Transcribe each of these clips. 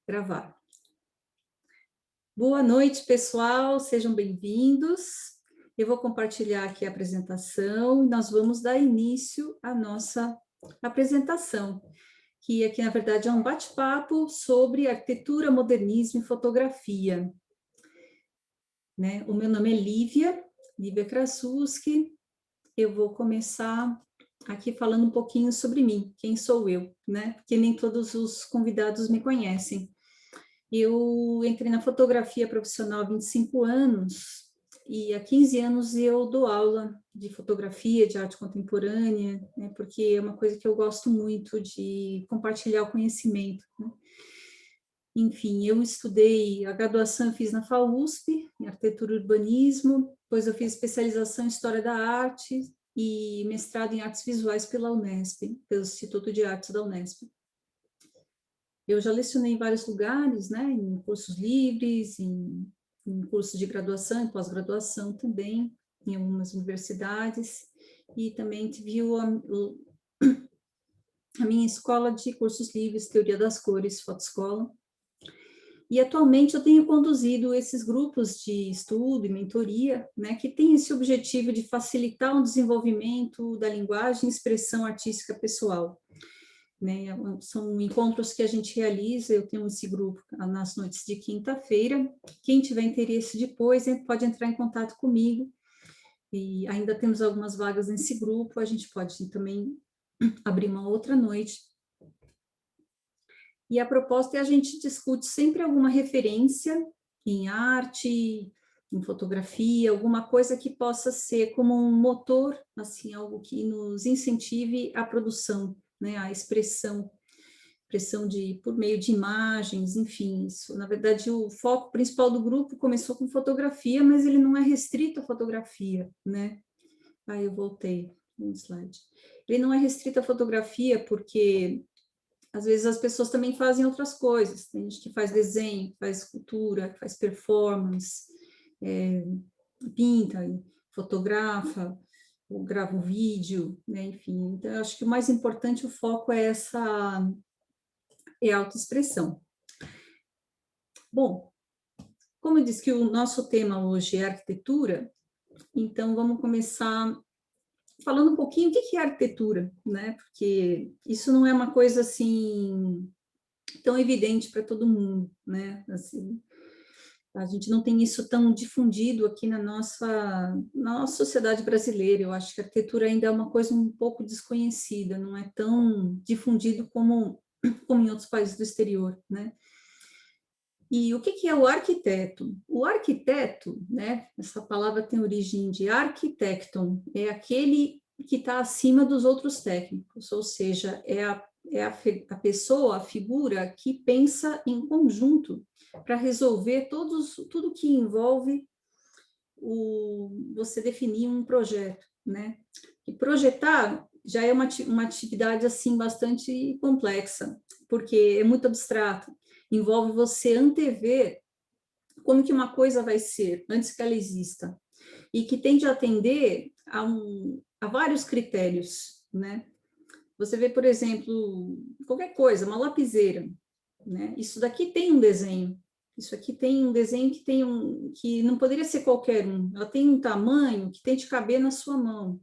Gravar. Boa noite, pessoal, sejam bem-vindos. Eu vou compartilhar aqui a apresentação e nós vamos dar início à nossa apresentação, que aqui, na verdade, é um bate-papo sobre arquitetura, modernismo e fotografia. O meu nome é Lívia Krasuski. Eu vou começar aqui falando um pouquinho sobre mim, quem sou eu, Porque nem todos os convidados me conhecem. Eu entrei na fotografia profissional há 25 anos e há 15 anos eu dou aula de fotografia, de arte contemporânea, porque é uma coisa que eu gosto muito de compartilhar o conhecimento. Enfim, eu estudei, a graduação eu fiz na FAUSP, em arquitetura e urbanismo, depois eu fiz especialização em história da arte e mestrado em artes visuais pela Unesp, pelo Instituto de Artes da Unesp. Eu já lecionei em vários lugares, em cursos livres, em cursos de graduação e pós-graduação também, em algumas universidades, e também tive a minha escola de cursos livres, Teoria das Cores, Fotoescola. E atualmente eu tenho conduzido esses grupos de estudo e mentoria, que tem esse objetivo de facilitar o desenvolvimento da linguagem e expressão artística pessoal. São encontros que a gente realiza, eu tenho esse grupo nas noites de quinta-feira. Quem tiver interesse depois pode entrar em contato comigo, e ainda temos algumas vagas nesse grupo, a gente pode também abrir uma outra noite. E a proposta é a gente discute sempre alguma referência em arte, em fotografia, alguma coisa que possa ser como um motor, assim, algo que nos incentive a produção, a expressão por meio de imagens, enfim, isso. Na verdade, o foco principal do grupo começou com fotografia, mas ele não é restrito à fotografia, Aí eu voltei um slide. Ele não é restrito à fotografia porque às vezes as pessoas também fazem outras coisas. Tem gente que faz desenho, faz escultura, faz performance, pinta, fotografa, ou grava um vídeo, enfim. Então, eu acho que o mais importante, o foco é a autoexpressão. Bom, como eu disse que o nosso tema hoje é arquitetura, então vamos começar falando um pouquinho o que é arquitetura, Porque isso não é uma coisa assim tão evidente para todo mundo, Assim, a gente não tem isso tão difundido aqui na nossa sociedade brasileira. Eu acho que a arquitetura ainda é uma coisa um pouco desconhecida, não é tão difundido como em outros países do exterior, E o que é o arquiteto? O arquiteto, essa palavra tem origem de arquitecton, é aquele que está acima dos outros técnicos, ou seja, é a pessoa, a figura que pensa em conjunto para resolver tudo que envolve você definir um projeto, E projetar já é uma atividade assim bastante complexa, porque é muito abstrato, envolve você antever como que uma coisa vai ser antes que ela exista, e que tem de atender a vários critérios, Você vê, por exemplo, qualquer coisa, uma lapiseira, Isso daqui tem um desenho, isso aqui tem um desenho que não poderia ser qualquer um, ela tem um tamanho que tem de caber na sua mão,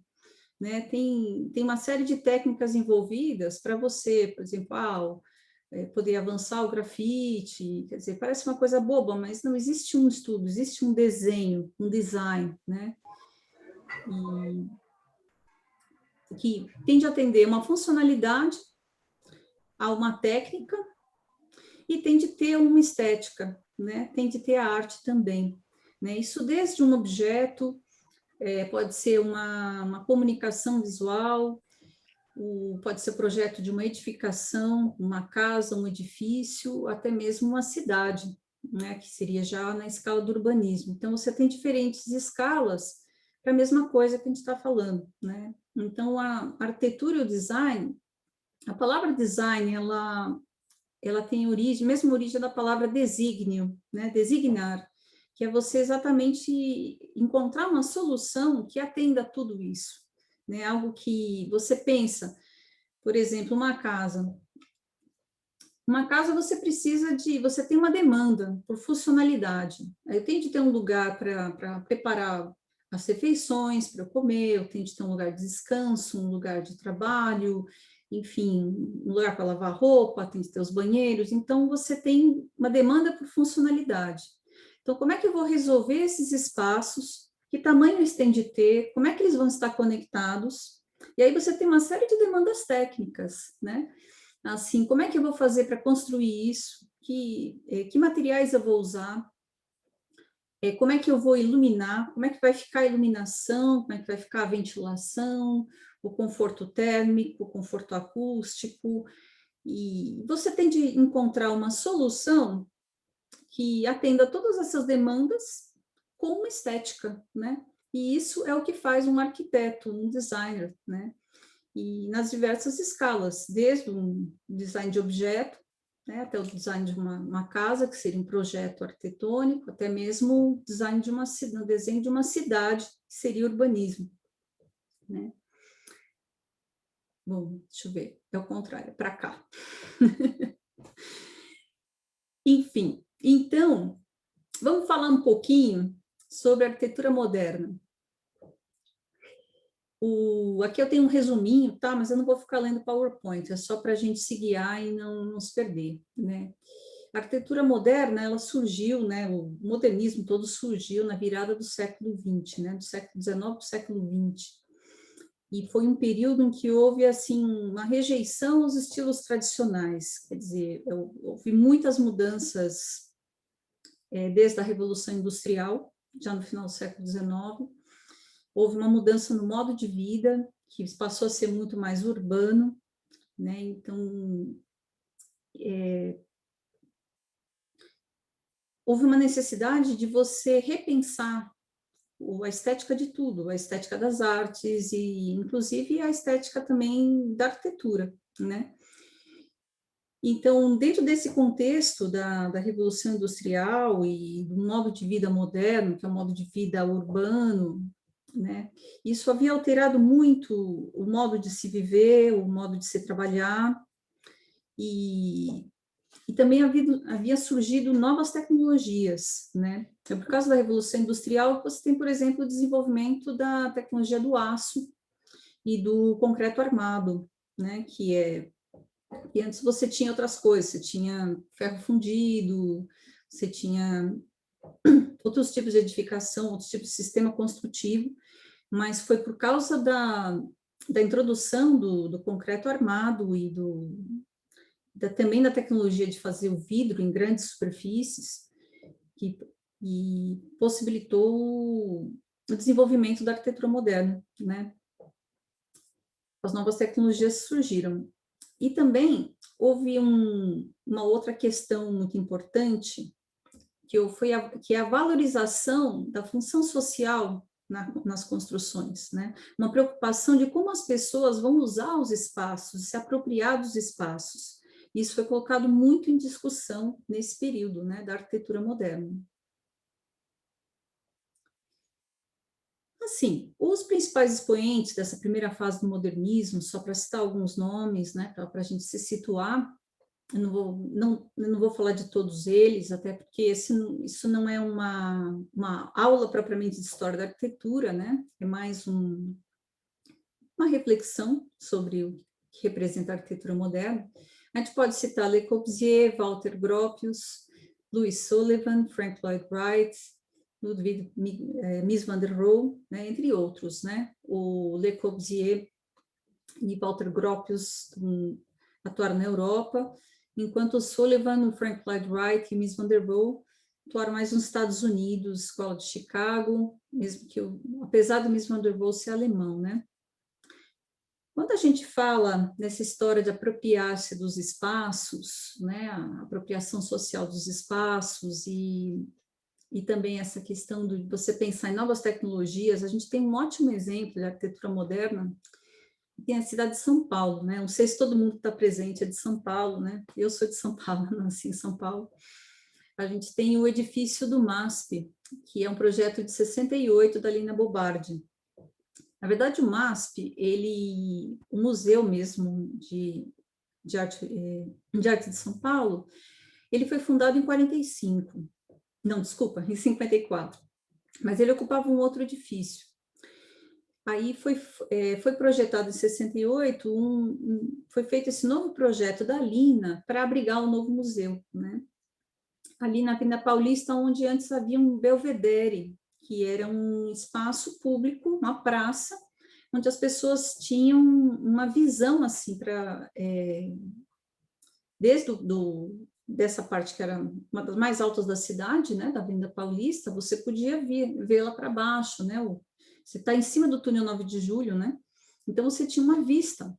Tem uma série de técnicas envolvidas para você, por exemplo, poder avançar o grafite, quer dizer, parece uma coisa boba, mas não existe um estudo, existe um desenho, um design, que tem de atender uma funcionalidade a uma técnica e tem de ter uma estética, Tem de ter a arte também, Isso desde um objeto, pode ser uma comunicação visual, pode ser projeto de uma edificação, uma casa, um edifício, até mesmo uma cidade, que seria já na escala do urbanismo. Então, você tem diferentes escalas para a mesma coisa que a gente está falando, Então, a arquitetura e o design, a palavra design, ela tem origem, mesma origem da palavra desígnio, designar, que é você exatamente encontrar uma solução que atenda a tudo isso, Algo que você pensa, por exemplo, uma Uma casa você tem uma demanda por funcionalidade. Eu tenho de ter um lugar para preparar as refeições, para eu comer, eu tenho de ter um lugar de descanso, um lugar de trabalho, enfim, um lugar para lavar roupa, tem de ter os banheiros. Então, você tem uma demanda por funcionalidade. Então, como é que eu vou resolver esses espaços? Que tamanho eles têm de ter? Como é que eles vão estar conectados? E aí você tem uma série de demandas técnicas, né? Assim, como é que eu vou fazer para construir isso? Que materiais eu vou usar? Como é que eu vou iluminar? Como é que vai ficar a iluminação? Como é que vai ficar a ventilação? O conforto térmico, o conforto acústico? E você tem de encontrar uma solução que atenda todas essas demandas com uma estética, né? E isso é o que faz um arquiteto, um designer, né? E nas diversas escalas, desde um design de objeto, né, até o design de uma casa, que seria um projeto arquitetônico, até mesmo o design de o desenho de uma cidade, que seria urbanismo, né? Bom, deixa eu ver, é o contrário, é para cá. Enfim, então, vamos falar um pouquinho sobre a arquitetura moderna. Aqui eu tenho um resuminho, tá? Mas eu não vou ficar lendo PowerPoint, é só para a gente se guiar e não se perder, né? A arquitetura moderna, ela surgiu, né? O modernismo todo surgiu na virada do século XX, né? Do século XIX para o século XX. E foi um período em que houve, assim, uma rejeição aos estilos tradicionais. Quer dizer, houve muitas mudanças desde a Revolução Industrial, já no final do século XIX. Houve uma mudança no modo de vida, que passou a ser muito mais urbano, né? Então, houve uma necessidade de você repensar a estética de tudo, a estética das artes e, inclusive, a estética também da arquitetura, né? Então, dentro desse contexto da Revolução Industrial e do modo de vida moderno, que é o modo de vida urbano, né? Isso havia alterado muito o modo de se viver, o modo de se trabalhar, e também havia surgido novas tecnologias, né? Então, por causa da Revolução Industrial, você tem, por exemplo, o desenvolvimento da tecnologia do aço e do concreto armado, né? E antes você tinha outras coisas, você tinha ferro fundido, você tinha outros tipos de edificação, outros tipos de sistema construtivo, mas foi por causa da introdução do concreto armado e também da tecnologia de fazer o vidro em grandes superfícies, e possibilitou o desenvolvimento da arquitetura moderna, né? As novas tecnologias surgiram. E também houve uma outra questão muito importante, que é a valorização da função social nas construções, né? Uma preocupação de como as pessoas vão usar os espaços, se apropriar dos espaços. Isso foi colocado muito em discussão nesse período, né, da arquitetura moderna. Assim, os principais expoentes dessa primeira fase do modernismo, só para citar alguns nomes, né, para a gente se situar, eu não vou falar de todos eles, até porque isso não é uma aula propriamente de história da arquitetura, né? É mais uma reflexão sobre o que representa a arquitetura moderna. A gente pode citar Le Corbusier, Walter Gropius, Louis Sullivan, Frank Lloyd Wright, Ludwig Mies van der Rohe, né? Entre outros, né? O Le Corbusier e Walter Gropius atuaram na Europa, enquanto o Sullivan, o Frank Lloyd Wright e Mies van der Rohe atuaram mais nos Estados Unidos, Escola de Chicago, mesmo que apesar do Mies van der Rohe ser alemão, né? Quando a gente fala nessa história de apropriar-se dos espaços, né, a apropriação social dos espaços e também essa questão de você pensar em novas tecnologias, a gente tem um ótimo exemplo de arquitetura moderna, tem a cidade de São Paulo, né? Não sei se todo mundo está presente, é de São Paulo, né? Eu sou de São Paulo, nasci em São Paulo. A gente tem o edifício do MASP, que é um projeto de 68 da Lina Bobardi. Na verdade, o MASP, o museu mesmo de arte de São Paulo, ele foi fundado em 45. Não, desculpa, em 54. Mas ele ocupava um outro edifício. Aí foi projetado em 68, foi feito esse novo projeto da Lina para abrigar o novo museu, né? Ali na Avenida Paulista, onde antes havia um belvedere, que era um espaço público, uma praça, onde as pessoas tinham uma visão, assim, desde dessa parte que era uma das mais altas da cidade, né, da Avenida Paulista, você podia ver lá para baixo, né, você está em cima do túnel 9 de Julho, né, então você tinha uma vista,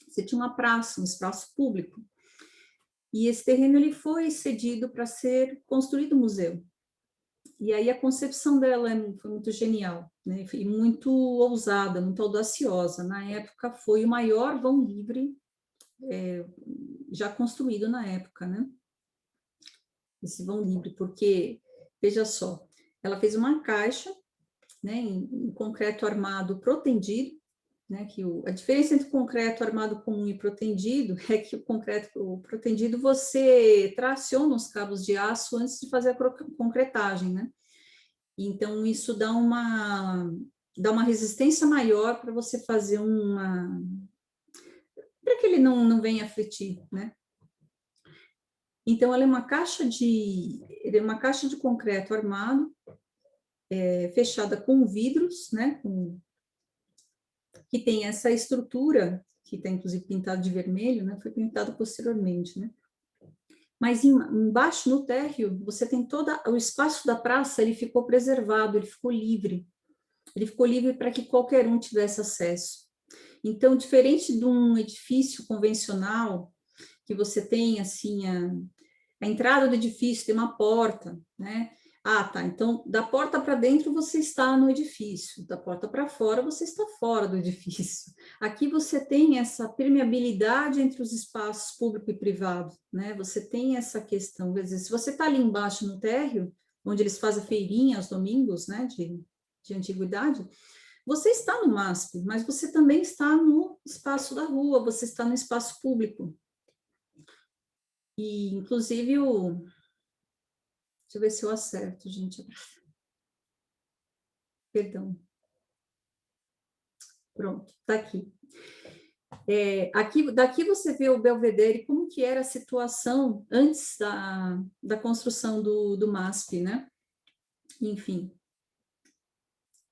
você tinha uma praça, um espaço público, e esse terreno ele foi cedido para ser construído museu. E aí a concepção dela foi muito genial, né? E muito ousada, muito audaciosa. Na época foi o maior vão livre já construído na época, né? Esse vão livre, porque, veja só, ela fez uma caixa, né, em concreto armado protendido, né, que a diferença entre concreto armado comum e protendido é que o protendido você traciona os cabos de aço antes de fazer a concretagem, né? Então isso dá uma resistência maior para você fazer para que ele não venha afletir, né? Então ela é uma caixa de concreto armado, fechada com vidros, né? Que tem essa estrutura, que está inclusive pintado de vermelho, né? Foi pintado posteriormente, né? Mas embaixo, no térreo, você tem todo o espaço da praça, ele ficou preservado, ele ficou livre. Ele ficou livre para que qualquer um tivesse acesso. Então, diferente de um edifício convencional, que você tem, assim, a entrada do edifício tem uma porta, né? Ah, tá, então, da porta para dentro você está no edifício, da porta para fora você está fora do edifício. Aqui você tem essa permeabilidade entre os espaços público e privado, né? Você tem essa questão, quer dizer, se você está ali embaixo no térreo, onde eles fazem feirinha aos domingos, né, de antiguidade, você está no MASP, mas você também está no espaço da rua, você está no espaço público. E, inclusive, deixa eu ver se eu acerto, gente. Perdão. Pronto, está aqui. Daqui você vê o Belvedere, como que era a situação antes da construção do MASP, né? Enfim.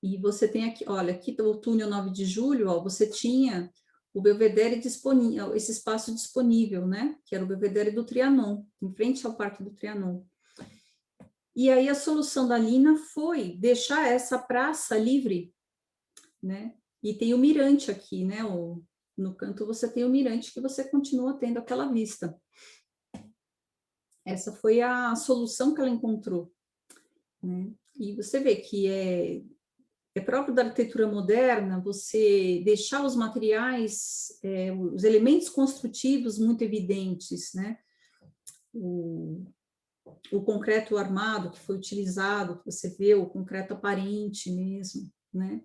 E você tem aqui, olha, aqui o túnel 9 de Julho, ó, você tinha o Belvedere disponível, esse espaço disponível, né? Que era o Belvedere do Trianon, em frente ao Parque do Trianon. E aí a solução da Lina foi deixar essa praça livre, né? E tem o mirante aqui, né? No canto você tem o mirante que você continua tendo aquela vista. Essa foi a solução que ela encontrou, né? E você vê que é próprio da arquitetura moderna você deixar os materiais, os elementos construtivos muito evidentes, né? O concreto armado que foi utilizado, que você vê o concreto aparente mesmo, né?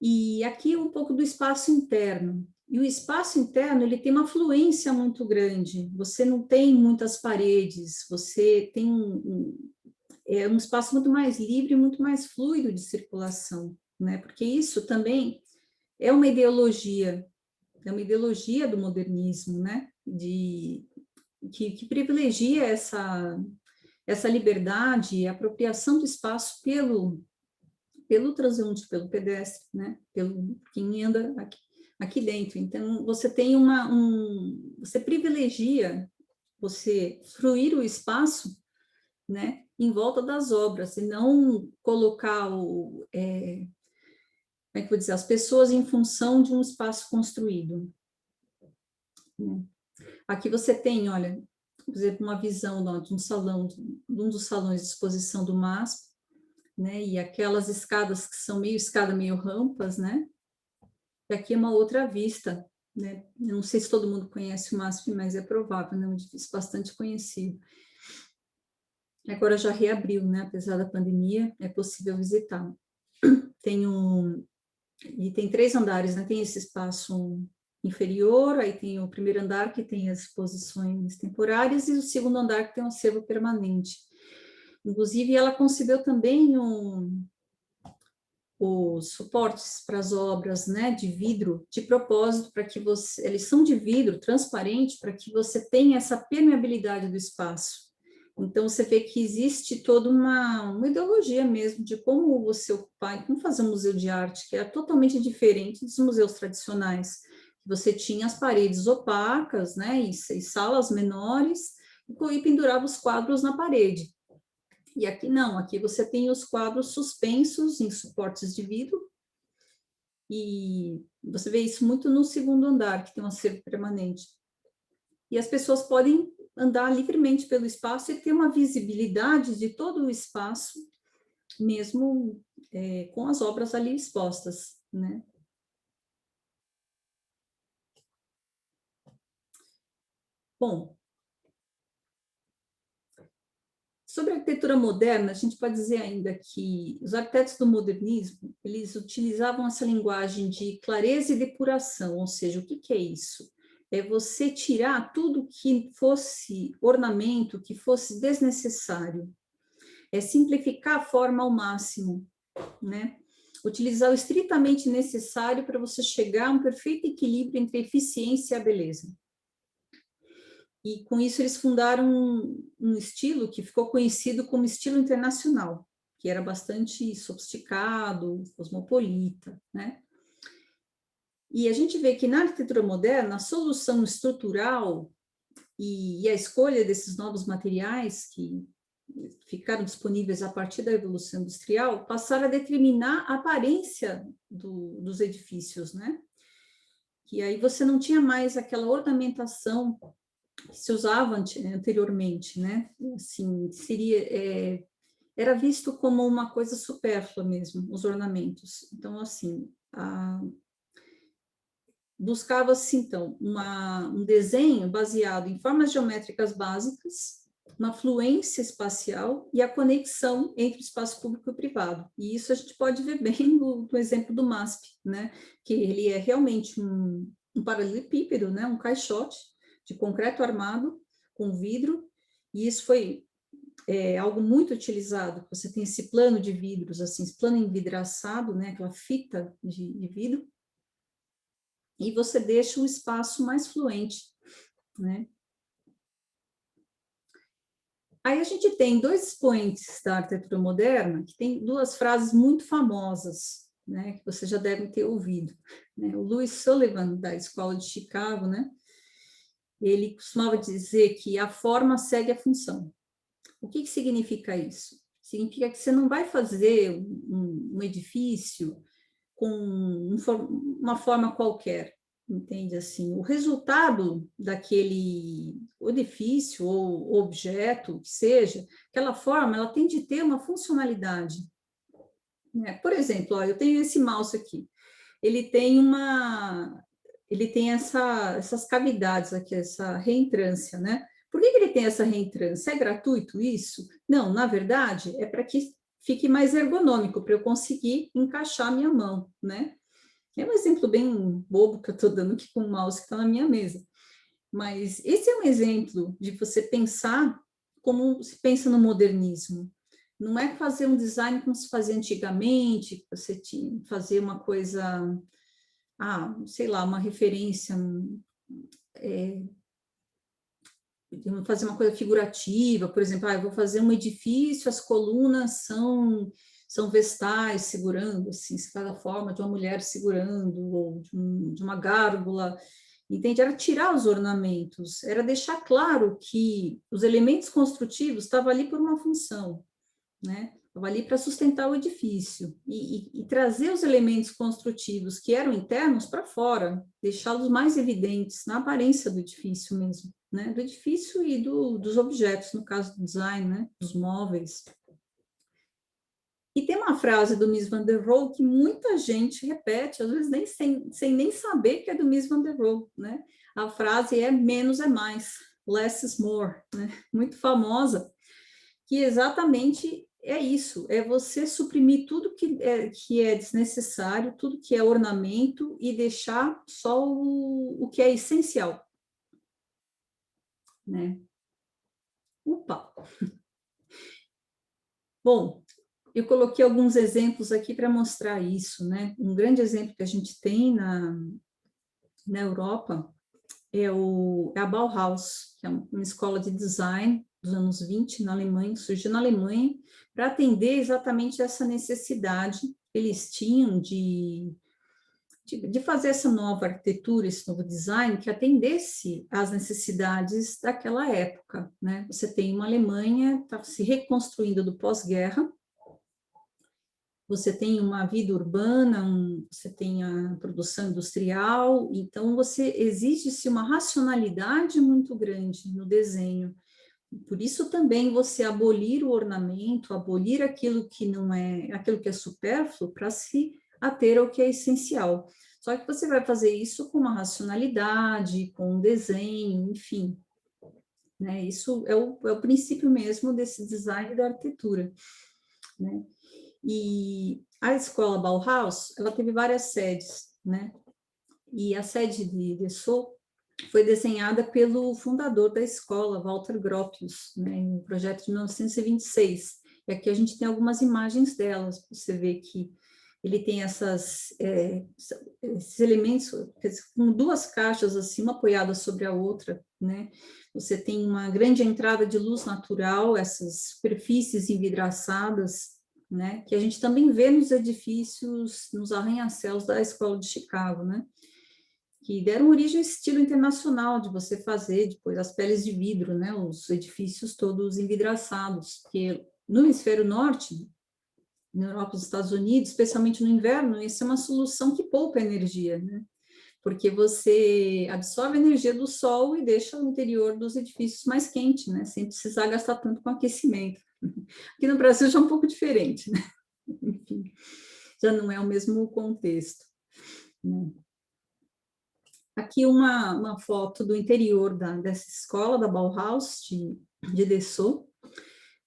E aqui um pouco do espaço interno. E o espaço interno, ele tem uma fluência muito grande. Você não tem muitas paredes, você tem um espaço muito mais livre, muito mais fluido de circulação, né? Porque isso também é uma ideologia do modernismo, né? Que privilegia essa liberdade e apropriação do espaço pelo transeunte, pelo pedestre, né? Pelo quem anda aqui dentro. Então, você tem você privilegia você fruir o espaço, né? Em volta das obras, e não colocar como é que eu vou dizer, as pessoas em função de um espaço construído, né? Aqui você tem, olha, por exemplo, uma visão de um salão, de um dos salões de exposição do MASP, né? E aquelas escadas que são meio escada, meio rampas, né? E aqui é uma outra vista, né? Eu não sei se todo mundo conhece o MASP, mas é provável, né? Um edifício bastante conhecido. Agora já reabriu, né? Apesar da pandemia, é possível visitar. E tem 3 andares, né? Tem esse espaço inferior, aí tem o primeiro andar que tem as exposições temporárias e o segundo andar que tem um acervo permanente. Inclusive, ela concebeu também os suportes para as obras, né, de vidro, de propósito, para que você, eles são de vidro transparente, para que você tenha essa permeabilidade do espaço. Então, você vê que existe toda uma ideologia mesmo de como você ocupar, como fazer um museu de arte, que é totalmente diferente dos museus tradicionais. Você tinha as paredes opacas, né, e salas menores, e pendurava os quadros na parede. E aqui não, aqui você tem os quadros suspensos em suportes de vidro, e você vê isso muito no segundo andar, que tem um acervo permanente. E as pessoas podem andar livremente pelo espaço e ter uma visibilidade de todo o espaço, mesmo com as obras ali expostas, né? Bom, sobre a arquitetura moderna, a gente pode dizer ainda que os arquitetos do modernismo, eles utilizavam essa linguagem de clareza e depuração, ou seja, o que é isso? É você tirar tudo que fosse ornamento, que fosse desnecessário. É simplificar a forma ao máximo, né? Utilizar o estritamente necessário para você chegar a um perfeito equilíbrio entre a eficiência e a beleza. E com isso eles fundaram um estilo que ficou conhecido como estilo internacional, que era bastante sofisticado, cosmopolita, né? E a gente vê que na arquitetura moderna, a solução estrutural e a escolha desses novos materiais que ficaram disponíveis a partir da Revolução Industrial passaram a determinar a aparência dos edifícios, né? Que aí você não tinha mais aquela ornamentação que se usava anteriormente, né? Assim, era visto como uma coisa supérflua mesmo, os ornamentos. Então, assim, buscava-se, então, um desenho baseado em formas geométricas básicas, uma fluência espacial e a conexão entre o espaço público e o privado. E isso a gente pode ver bem no exemplo do MASP, né? Que ele é realmente um paralelepípedo, né? Um caixote de concreto armado com vidro, e isso foi algo muito utilizado. Você tem esse plano de vidros, assim, esse plano envidraçado, né? Aquela fita de vidro, e você deixa um espaço mais fluente, né? Aí a gente tem dois expoentes da arquitetura moderna que tem duas frases muito famosas, né, que vocês já devem ter ouvido, né? O Louis Sullivan, da Escola de Chicago, né, ele costumava dizer que a forma segue a função. O que significa isso? Significa que você não vai fazer um edifício com uma forma qualquer, entende? Assim, o resultado daquele edifício ou objeto, que seja, aquela forma, ela tem de ter uma funcionalidade, né? Por exemplo, ó, eu tenho esse mouse aqui, ele tem essas cavidades aqui, essa reentrância, né? Por que ele tem essa reentrância? É gratuito isso? Não, na verdade, é para que fique mais ergonômico, para eu conseguir encaixar a minha mão, né? É um exemplo bem bobo que eu estou dando aqui com o mouse que está na minha mesa. Mas esse é um exemplo de você pensar como se pensa no modernismo. Não é fazer um design como se fazia antigamente, você tinha fazer uma coisa, sei lá, uma referência, fazer uma coisa figurativa, por exemplo, eu vou fazer um edifício, as colunas são vestais segurando, assim, cada forma de uma mulher segurando, ou de uma gárgula, entende? Era tirar os ornamentos, era deixar claro que os elementos construtivos estavam ali por uma função, né? Estava ali para sustentar o edifício e trazer os elementos construtivos que eram internos para fora, deixá-los mais evidentes na aparência do edifício mesmo, né? Do edifício e dos objetos, no caso do design, né? Dos móveis. E tem uma frase do Mies van der Rohe que muita gente repete, às vezes nem sem nem saber que é do Mies van der Rohe, né? A frase é menos é mais, less is more, né? Muito famosa, que exatamente é isso, é você suprimir tudo que é desnecessário, tudo que é ornamento e deixar só o que é essencial, né? Opa! Bom, eu coloquei alguns exemplos aqui para mostrar isso, né? Um grande exemplo que a gente tem na Europa é a Bauhaus, que é uma escola de design dos anos 20 na Alemanha, que surgiu na Alemanha, para atender exatamente essa necessidade que eles tinham de fazer essa nova arquitetura, esse novo design que atendesse às necessidades daquela época, né? Você tem uma Alemanha que está se reconstruindo do pós-guerra, você tem uma vida urbana, você tem a produção industrial, então você exige-se uma racionalidade muito grande no desenho. Por isso também você abolir o ornamento, abolir aquilo que não é, aquilo que é supérfluo, para se ater ao que é essencial. Só que você vai fazer isso com uma racionalidade, com um desenho, enfim. Né? Isso é o princípio mesmo desse design da arquitetura. Né? E a escola Bauhaus, ela teve várias sedes, né? E a sede de Dessau foi desenhada pelo fundador da escola, Walter Gropius, né, em um projeto de 1926. E aqui a gente tem algumas imagens delas, você vê que ele tem esses elementos com duas caixas assim, uma apoiada sobre a outra, né? Você tem uma grande entrada de luz natural, essas superfícies envidraçadas, né? Que a gente também vê nos edifícios, nos arranha-céus da Escola de Chicago, né? Que deram origem ao estilo internacional de você fazer depois as peles de vidro, né? Os edifícios todos envidraçados, porque no hemisfério norte, na Europa e nos Estados Unidos, especialmente no inverno, isso é uma solução que poupa energia, né? Porque você absorve a energia do sol e deixa o interior dos edifícios mais quente, né? Sem precisar gastar tanto com aquecimento. Aqui no Brasil já é um pouco diferente, né? Enfim, já não é o mesmo contexto, né? Aqui uma foto do interior dessa escola, da Bauhaus, de Dessau,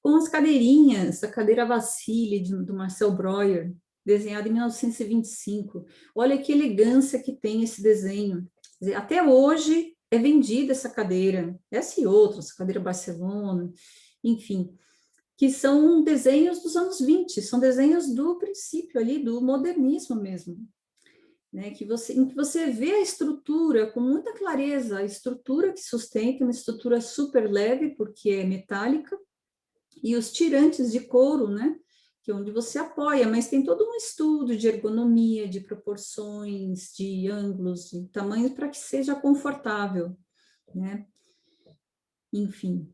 com as cadeirinhas, a cadeira Vassili, do Marcel Breuer, desenhada em 1925. Olha que elegância que tem esse desenho. Quer dizer, até hoje é vendida essa cadeira, essa e outras, cadeira Barcelona, enfim, que são desenhos dos anos 20, são desenhos do princípio ali, do modernismo mesmo. Né, em que você vê a estrutura com muita clareza, a estrutura que sustenta, uma estrutura super leve, porque é metálica, e os tirantes de couro, né, que é onde você apoia, mas tem todo um estudo de ergonomia, de proporções, de ângulos, de tamanhos, para que seja confortável, né, enfim.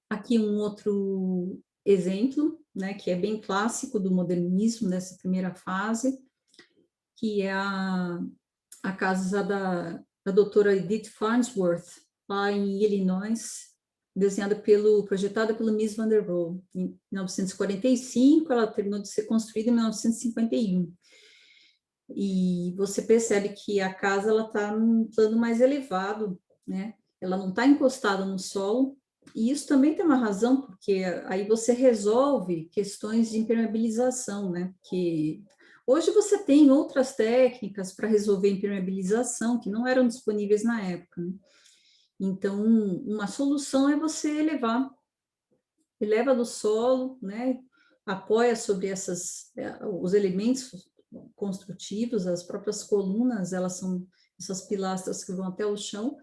Aqui um outro exemplo, né, que é bem clássico do modernismo, nessa primeira fase, que é a casa da doutora Edith Farnsworth, lá em Illinois, projetada pelo Mies van der Rohe. Em 1945, ela terminou de ser construída em 1951. E você percebe que a casa está num plano mais elevado, né? Ela não está encostada no solo, e isso também tem uma razão, porque aí você resolve questões de impermeabilização, né? Que hoje você tem outras técnicas para resolver impermeabilização que não eram disponíveis na época, né? Então, uma solução é você eleva do solo, né? Apoia sobre os elementos construtivos, as próprias colunas, elas são essas pilastras que vão até o chão,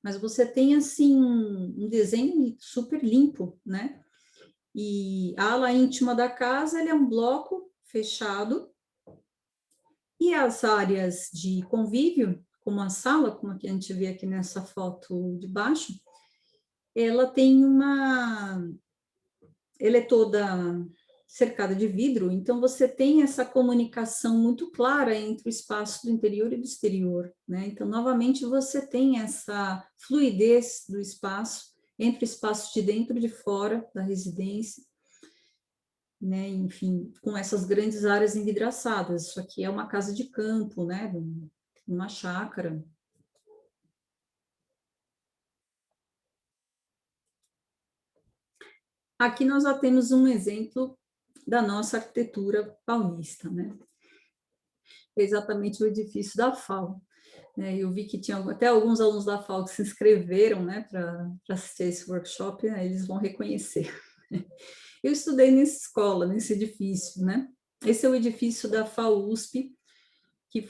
mas você tem, assim, um desenho super limpo, né? E a ala íntima da casa, ele é um bloco fechado, e as áreas de convívio, como a sala, como a que a gente vê aqui nessa foto de baixo, ela tem ela é toda cercada de vidro, então você tem essa comunicação muito clara entre o espaço do interior e do exterior, né? Então, novamente, você tem essa fluidez do espaço entre o espaço de dentro e de fora da residência, né? Enfim, com essas grandes áreas envidraçadas. Isso aqui é uma casa de campo, né? Uma chácara. Aqui nós já temos um exemplo da nossa arquitetura paulista, né? Exatamente o edifício da FAO. Né? Eu vi que tinha até alguns alunos da FAO que se inscreveram, né, para assistir esse workshop, né? Eles vão reconhecer. Eu estudei nessa escola, nesse edifício, né? Esse é o edifício da FAUSP, que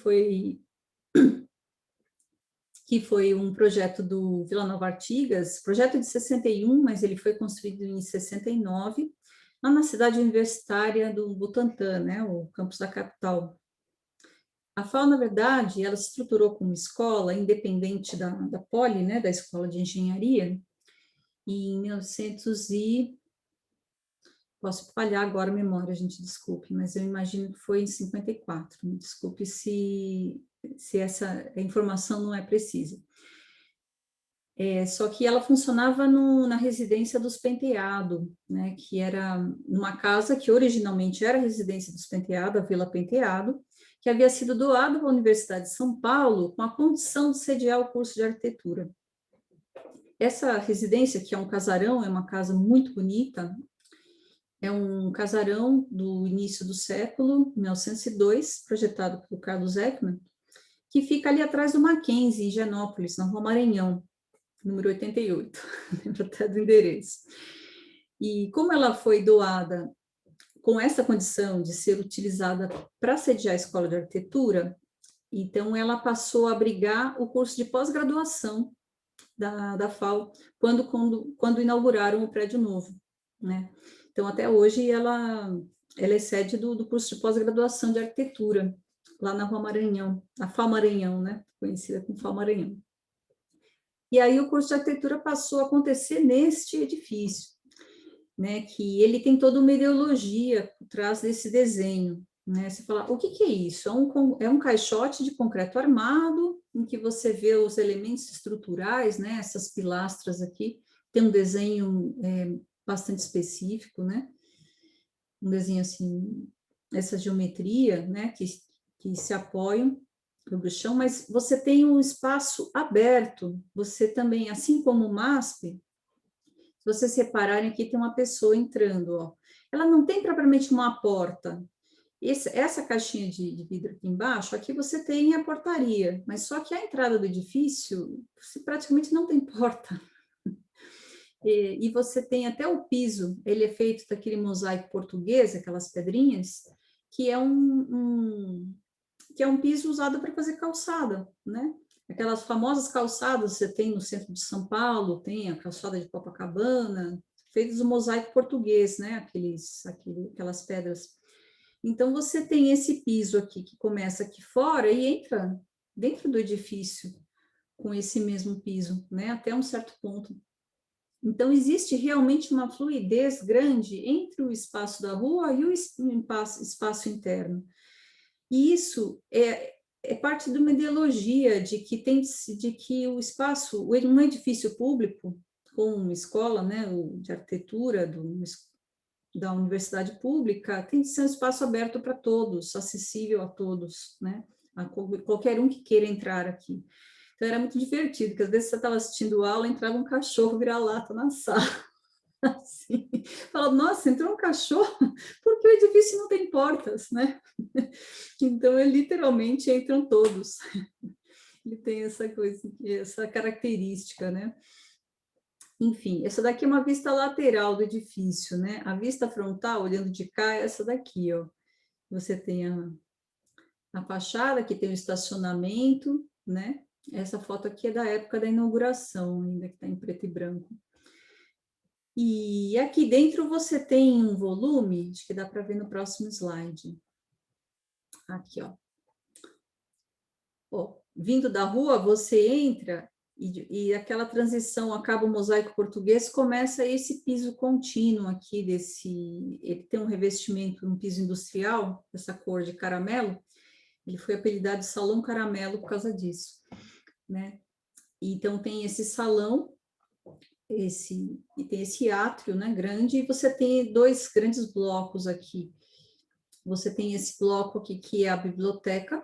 foi um projeto do Vila Nova Artigas, projeto de 61, mas ele foi construído em 69, lá na cidade universitária do Butantã, né, o campus da capital. A FAO, na verdade, ela se estruturou como escola independente da Poli, né, da Escola de Engenharia, e em 1900 e... Posso falhar agora a memória, gente, desculpe, mas eu imagino que foi em 54. Me desculpe se essa informação não é precisa. Só que ela funcionava na residência dos Penteado, né, que era numa casa que originalmente era a residência dos Penteado, a Vila Penteado, que havia sido doada à Universidade de São Paulo com a condição de sediar o curso de arquitetura. Essa residência, que é um casarão, é uma casa muito bonita, é um casarão do início do século, 1902, projetado pelo Carlos Ekman, que fica ali atrás do Mackenzie, em Higienópolis, na Rua Maranhão, número 88, lembro até do endereço. E como ela foi doada com essa condição de ser utilizada para sediar a escola de arquitetura, então ela passou a abrigar o curso de pós-graduação da FAO, quando inauguraram o prédio novo, né? Então, até hoje, ela é sede do curso de pós-graduação de arquitetura, lá na Rua Maranhão, a FAO Maranhão, né? Conhecida como FAO Maranhão. E aí o curso de arquitetura passou a acontecer neste edifício, né? Que ele tem toda uma ideologia por trás desse desenho, né? Você fala, o que é isso? É um caixote de concreto armado, em que você vê os elementos estruturais, né? Essas pilastras aqui, tem um desenho bastante específico, né? Um desenho assim, essa geometria, né? Que se apoiam sobre o chão, mas você tem um espaço aberto, você também, assim como o MASP, se vocês repararem aqui, tem uma pessoa entrando, ó. Ela não tem propriamente uma porta. Essa caixinha de vidro aqui embaixo, aqui você tem a portaria, mas só que a entrada do edifício, você praticamente não tem porta. E você tem até o piso, ele é feito daquele mosaico português, aquelas pedrinhas, que é que é um piso usado para fazer calçada, né? Aquelas famosas calçadas você tem no centro de São Paulo, tem a calçada de Copacabana, feitas do mosaico português, né? Aquelas pedras. Então, você tem esse piso aqui, que começa aqui fora e entra dentro do edifício com esse mesmo piso, né? Até um certo ponto. Então, existe realmente uma fluidez grande entre o espaço da rua e o espaço interno. E isso é parte de uma ideologia de que o espaço, um edifício público, como uma escola, né, de arquitetura da universidade pública, tem de ser um espaço aberto para todos, acessível a todos, né, a qualquer um que queira entrar aqui. Então, era muito divertido, porque às vezes você estava assistindo aula, entrava um cachorro vira-lata na sala. Assim, falava, nossa, entrou um cachorro, porque o edifício não tem portas, né? Então, literalmente entram todos. Ele tem essa coisa, essa característica, né? Enfim, essa daqui é uma vista lateral do edifício, né? A vista frontal, olhando de cá, é essa daqui, ó. Você tem a fachada, que tem o estacionamento, né? Essa foto aqui é da época da inauguração, ainda que está em preto e branco. E aqui dentro você tem um volume, acho que dá para ver no próximo slide. Aqui, ó. Ó, vindo da rua, você entra e aquela transição acaba o mosaico português, começa esse piso contínuo aqui ele tem um revestimento, um piso industrial, essa cor de caramelo, ele foi apelidado de Salão Caramelo por causa disso, né? Então tem esse salão, e tem esse átrio, né, grande, e você tem dois grandes blocos aqui. Você tem esse bloco aqui que é a biblioteca,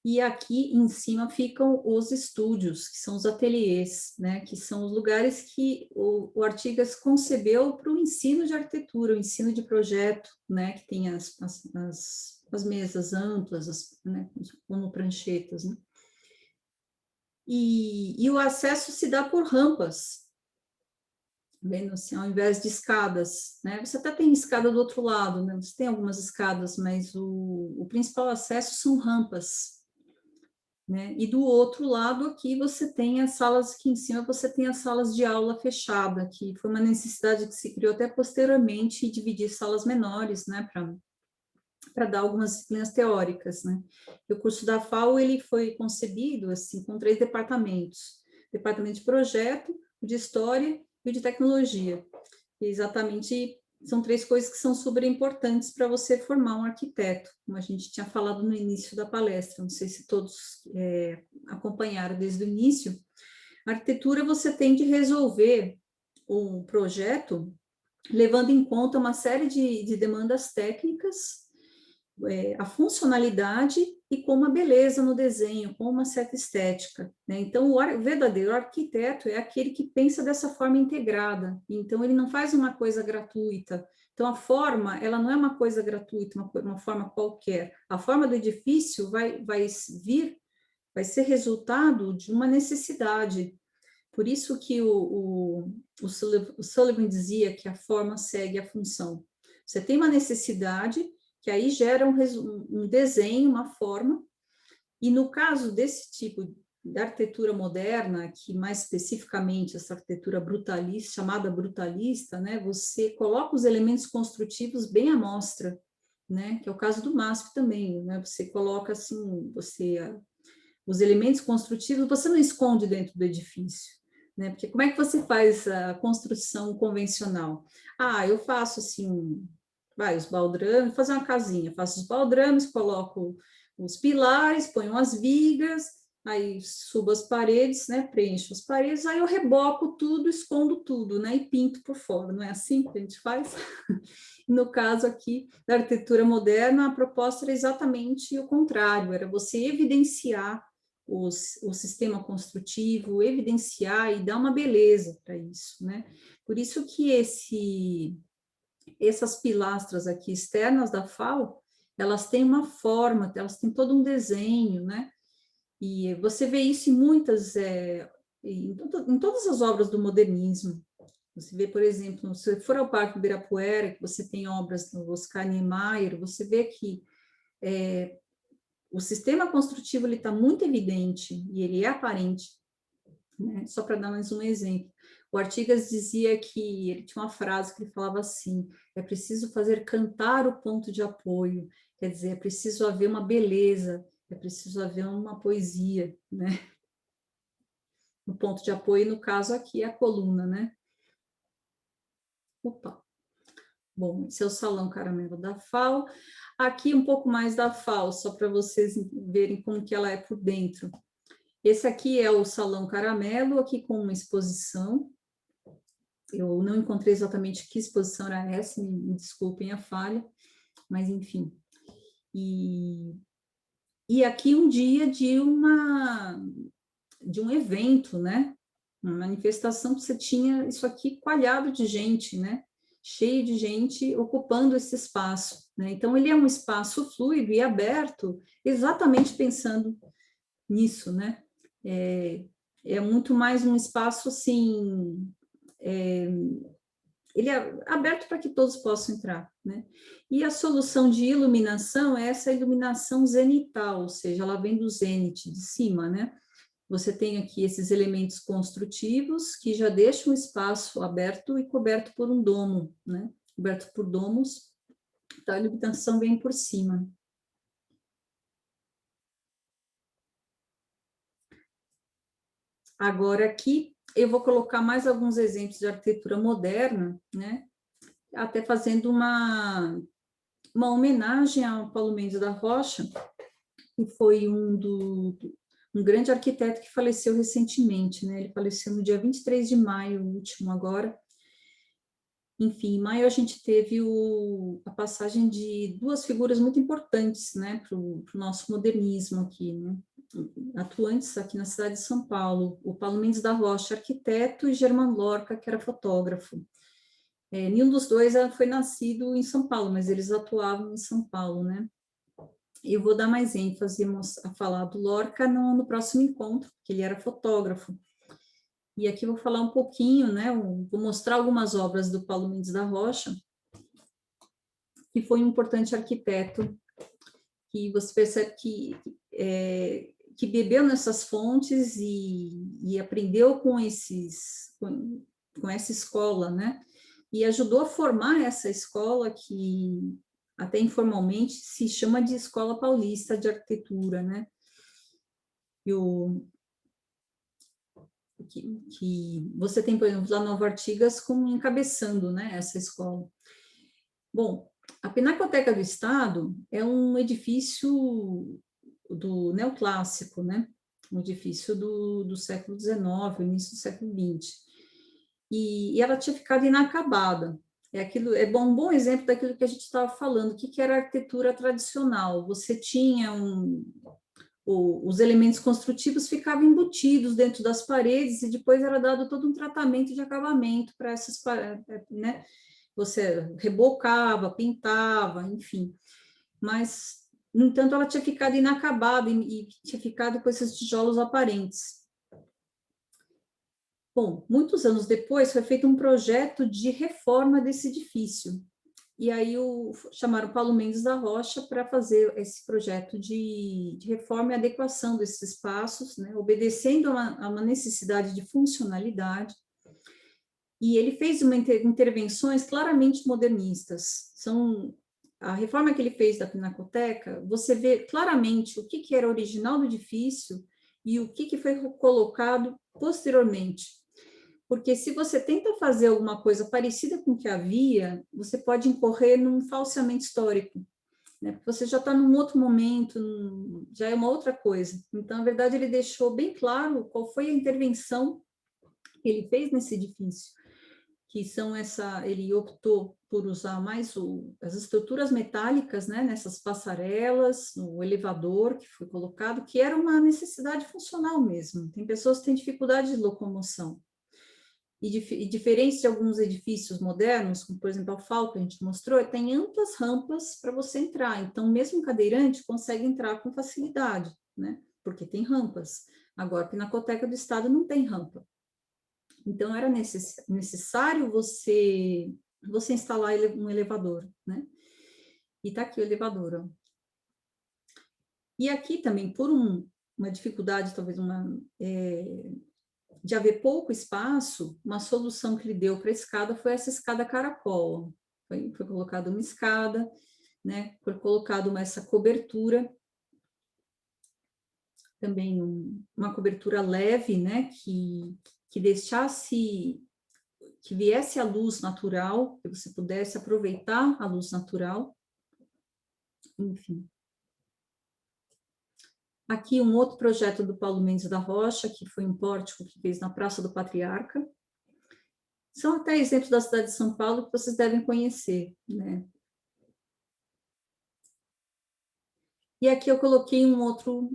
e aqui em cima ficam os estúdios, que são os ateliês, né, que são os lugares que o Artigas concebeu para o ensino de arquitetura, o ensino de projeto, né, que tem as mesas amplas, né, como pranchetas, né? E o acesso se dá por rampas, vendo assim, ao invés de escadas, né? Você até tem escada do outro lado, né? Você tem algumas escadas, mas o principal acesso são rampas, né? E do outro lado aqui você tem as salas, aqui em cima você tem as salas de aula fechada, que foi uma necessidade que se criou até posteriormente, dividir salas menores, né? Para dar algumas disciplinas teóricas, né? E o curso da FAO, ele foi concebido, assim, com 3 departamentos. Departamento de projeto, o de história e o de tecnologia. E exatamente, são 3 coisas que são super importantes para você formar um arquiteto, como a gente tinha falado no início da palestra, não sei se todos acompanharam desde o início. A arquitetura, você tem de resolver um projeto levando em conta uma série de demandas técnicas, a funcionalidade e com uma beleza no desenho, com uma certa estética, né? Então, o verdadeiro arquiteto é aquele que pensa dessa forma integrada, então ele não faz uma coisa gratuita. Então, a forma, ela não é uma coisa gratuita, uma forma qualquer. A forma do edifício vai ser resultado de uma necessidade. Por isso que o Sullivan dizia que a forma segue a função. Você tem uma necessidade, que aí gera um desenho, uma forma, e no caso desse tipo de arquitetura moderna, que mais especificamente essa arquitetura brutalista, chamada brutalista, né, você coloca os elementos construtivos bem à mostra, né, que é o caso do MASP também, né, você coloca assim, os elementos construtivos, você não esconde dentro do edifício, né? Porque como é que você faz a construção convencional? Ah, eu faço assim, os baldrames, fazer uma casinha, faço os baldrames, coloco os pilares, ponho as vigas, aí subo as paredes, né? Preencho as paredes, aí eu reboco tudo, escondo tudo, né? E pinto por fora, não é assim que a gente faz? No caso aqui da arquitetura moderna, a proposta era exatamente o contrário, era você evidenciar o sistema construtivo, evidenciar e dar uma beleza para isso, né? Por isso que essas pilastras aqui externas da FAO, elas têm uma forma, elas têm todo um desenho, né? E você vê isso em em todas as obras do modernismo. Você vê, por exemplo, se for ao Parque Ibirapuera, que você tem obras do Oscar Niemeyer, você vê que o sistema construtivo está muito evidente e ele é aparente, né? Só para dar mais um exemplo. O Artigas dizia que ele tinha uma frase que ele falava assim: é preciso fazer cantar o ponto de apoio, quer dizer, é preciso haver uma beleza, é preciso haver uma poesia, né? O ponto de apoio, no caso aqui, é a coluna, né? Opa! Bom, esse é o Salão Caramelo da FAO. Aqui um pouco mais da FAO, só para vocês verem como que ela é por dentro. Esse aqui é o Salão Caramelo, aqui com uma exposição. Eu não encontrei exatamente que exposição era essa, me desculpem a falha, mas enfim. E aqui um dia de um evento, né? Uma manifestação que você tinha isso aqui coalhado de gente, né? Cheio de gente ocupando esse espaço, né? Então, ele é um espaço fluido e aberto, exatamente pensando nisso, né? É muito mais um espaço, assim, ele é aberto para que todos possam entrar, né? E a solução de iluminação é essa iluminação zenital, ou seja, ela vem do zênite, de cima, né? Você tem aqui esses elementos construtivos que já deixam o espaço aberto e coberto por um domo, né? Coberto por domos, então a iluminação vem por cima. Agora aqui eu vou colocar mais alguns exemplos de arquitetura moderna, né? Até fazendo uma homenagem ao Paulo Mendes da Rocha, que foi um grande arquiteto que faleceu recentemente, né? Ele faleceu no dia 23 de maio, último agora. Enfim, em maio a gente teve a passagem de duas figuras muito importantes, né, para o nosso modernismo aqui, né, atuantes aqui na cidade de São Paulo, o Paulo Mendes da Rocha, arquiteto, e Germán Lorca, que era fotógrafo. Nenhum dos dois foi nascido em São Paulo, mas eles atuavam em São Paulo, né. Eu vou dar mais ênfase a falar do Lorca no próximo encontro, porque ele era fotógrafo. E aqui eu vou falar um pouquinho, né, vou mostrar algumas obras do Paulo Mendes da Rocha, que foi um importante arquiteto, que você percebe que bebeu nessas fontes e aprendeu com essa escola, né, e ajudou a formar essa escola que até informalmente se chama de Escola Paulista de Arquitetura, né, que você tem, por exemplo, lá Nova Artigas como encabeçando, né, essa escola. Bom, a Pinacoteca do Estado é um edifício do neoclássico, né, um edifício do século XIX, início do século XX, e ela tinha ficado inacabada. Um bom exemplo daquilo que a gente estava falando, o que era arquitetura tradicional. Você tinha os elementos construtivos ficavam embutidos dentro das paredes e depois era dado todo um tratamento de acabamento para essas paredes, né? Você rebocava, pintava, enfim. Mas, no entanto, ela tinha ficado inacabada e tinha ficado com esses tijolos aparentes. Bom, muitos anos depois foi feito um projeto de reforma desse edifício. E aí chamaram Paulo Mendes da Rocha para fazer esse projeto de reforma e adequação desses espaços, né, obedecendo a uma necessidade de funcionalidade. E ele fez intervenções claramente modernistas. A reforma que ele fez da Pinacoteca, você vê claramente o que era original do edifício e o que foi colocado posteriormente. Porque se você tenta fazer alguma coisa parecida com o que havia, você pode incorrer num falseamento histórico, né? Porque você já está num outro momento, já é uma outra coisa. Então, na verdade, ele deixou bem claro qual foi a intervenção que ele fez nesse edifício, que são ele optou por usar mais as estruturas metálicas, né, nessas passarelas, no elevador que foi colocado, que era uma necessidade funcional mesmo. Tem pessoas que têm dificuldade de locomoção. E diferente de alguns edifícios modernos, como por exemplo a FAO que a gente mostrou, tem amplas rampas para você entrar. Então, mesmo um cadeirante consegue entrar com facilidade, né? Porque tem rampas. Agora, a Pinacoteca do Estado não tem rampa. Então, era necessário você instalar um elevador, né? E está aqui o elevador, ó. E aqui também, por uma dificuldade, talvez de haver pouco espaço, uma solução que ele deu para a escada foi essa escada caracol. Foi colocada uma escada, né? Foi colocada essa cobertura, também uma cobertura leve, né? Que deixasse, que viesse a luz natural, que você pudesse aproveitar a luz natural, enfim. Aqui um outro projeto do Paulo Mendes da Rocha, que foi um pórtico que fez na Praça do Patriarca. São até exemplos da cidade de São Paulo que vocês devem conhecer, né? E aqui eu coloquei um outro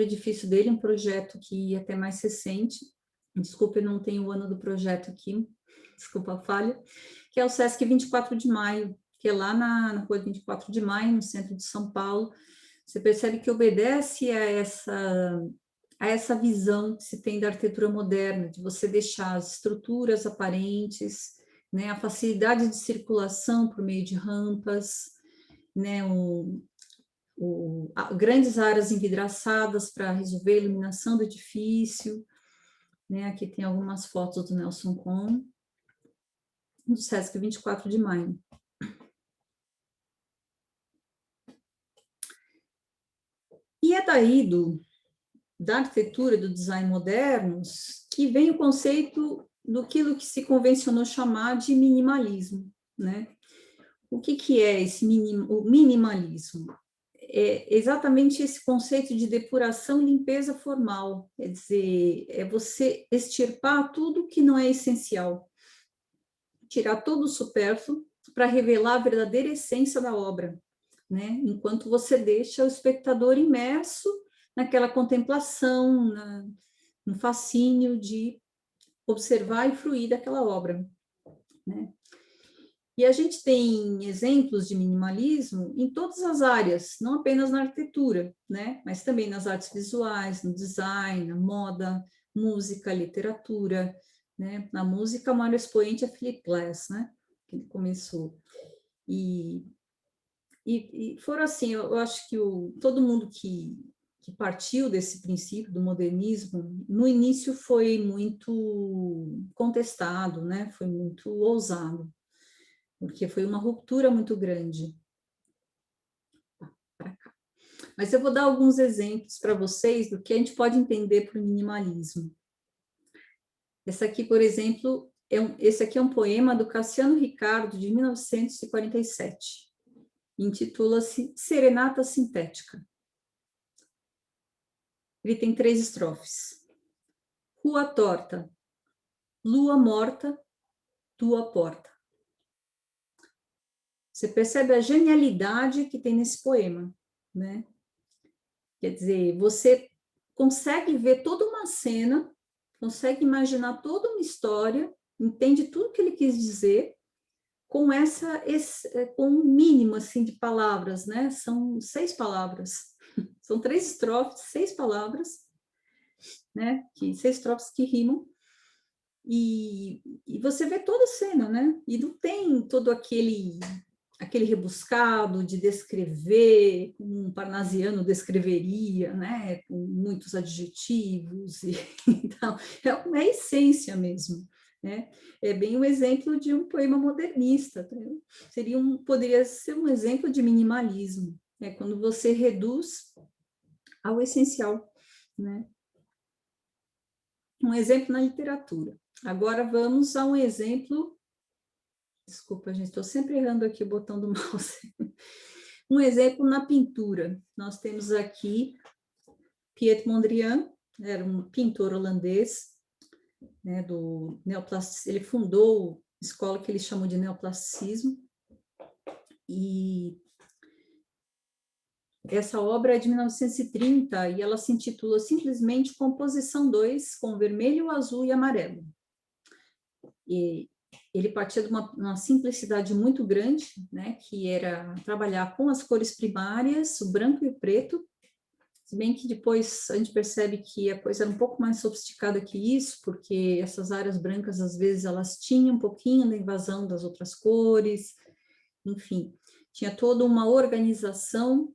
edifício dele, um projeto que é até mais recente. Desculpa, eu não tenho o ano do projeto aqui, desculpa a falha, que é o Sesc 24 de Maio, que é lá na rua 24 de Maio, no centro de São Paulo. Você percebe que obedece a essa visão que se tem da arquitetura moderna, de você deixar as estruturas aparentes, né, a facilidade de circulação por meio de rampas, né, grandes áreas envidraçadas para resolver a iluminação do edifício, né, aqui tem algumas fotos do Nelson Con, do Sesc 24 de Maio. E é daí da arquitetura, do design modernos, que vem o conceito que se convencionou chamar de minimalismo, né? O que é esse minimalismo? É exatamente esse conceito de depuração e limpeza formal, quer dizer, é você extirpar tudo que não é essencial. tirar todo o supérfluo para revelar a verdadeira essência da obra, né? Enquanto você deixa o espectador imerso naquela contemplação, no fascínio de observar e fruir daquela obra, né? E a gente tem exemplos de minimalismo em todas as áreas, não apenas na arquitetura, né? Mas também nas artes visuais, no design, na moda, música, literatura, né? Na música, o maior expoente é Philip Glass, né? Que ele começou. E foram assim, eu acho que todo mundo que partiu desse princípio do modernismo, no início foi muito contestado, né? Foi muito ousado, porque foi uma ruptura muito grande. Mas eu vou dar alguns exemplos para vocês do que a gente pode entender por minimalismo. Esse aqui, por exemplo, esse aqui é um poema do Cassiano Ricardo, de 1947. Intitula-se Serenata Sintética. Ele tem 3 estrofes. Rua torta, lua morta, tua porta. Você percebe a genialidade que tem nesse poema, né? Quer dizer, você consegue ver toda uma cena, consegue imaginar toda uma história, entende tudo que ele quis dizer, com com um mínimo assim de palavras, né? São 6 palavras, são 3 estrofes, 6 palavras, né? 6 estrofes que rimam, e você vê toda a cena, né? E não tem todo aquele rebuscado de descrever, como um parnasiano descreveria, né? Com muitos adjetivos, então, é a essência mesmo, né? É bem um exemplo de um poema modernista, tá? Poderia ser um exemplo de minimalismo, né? Quando você reduz ao essencial, né? Um exemplo na literatura. Agora vamos a um exemplo. Desculpa, gente, estou sempre errando aqui o botão do mouse. Um exemplo na pintura. Nós temos aqui Piet Mondrian, era um pintor holandês, né, do neoplasticismo. Ele fundou a escola que ele chamou de neoplasticismo. E essa obra é de 1930 e ela se intitula simplesmente Composição 2, com vermelho, azul e amarelo. E ele partia de uma simplicidade muito grande, né, que era trabalhar com as cores primárias, o branco e o preto, se bem que depois a gente percebe que a coisa era um pouco mais sofisticada que isso, porque essas áreas brancas, às vezes, elas tinham um pouquinho da invasão das outras cores, enfim, tinha toda uma organização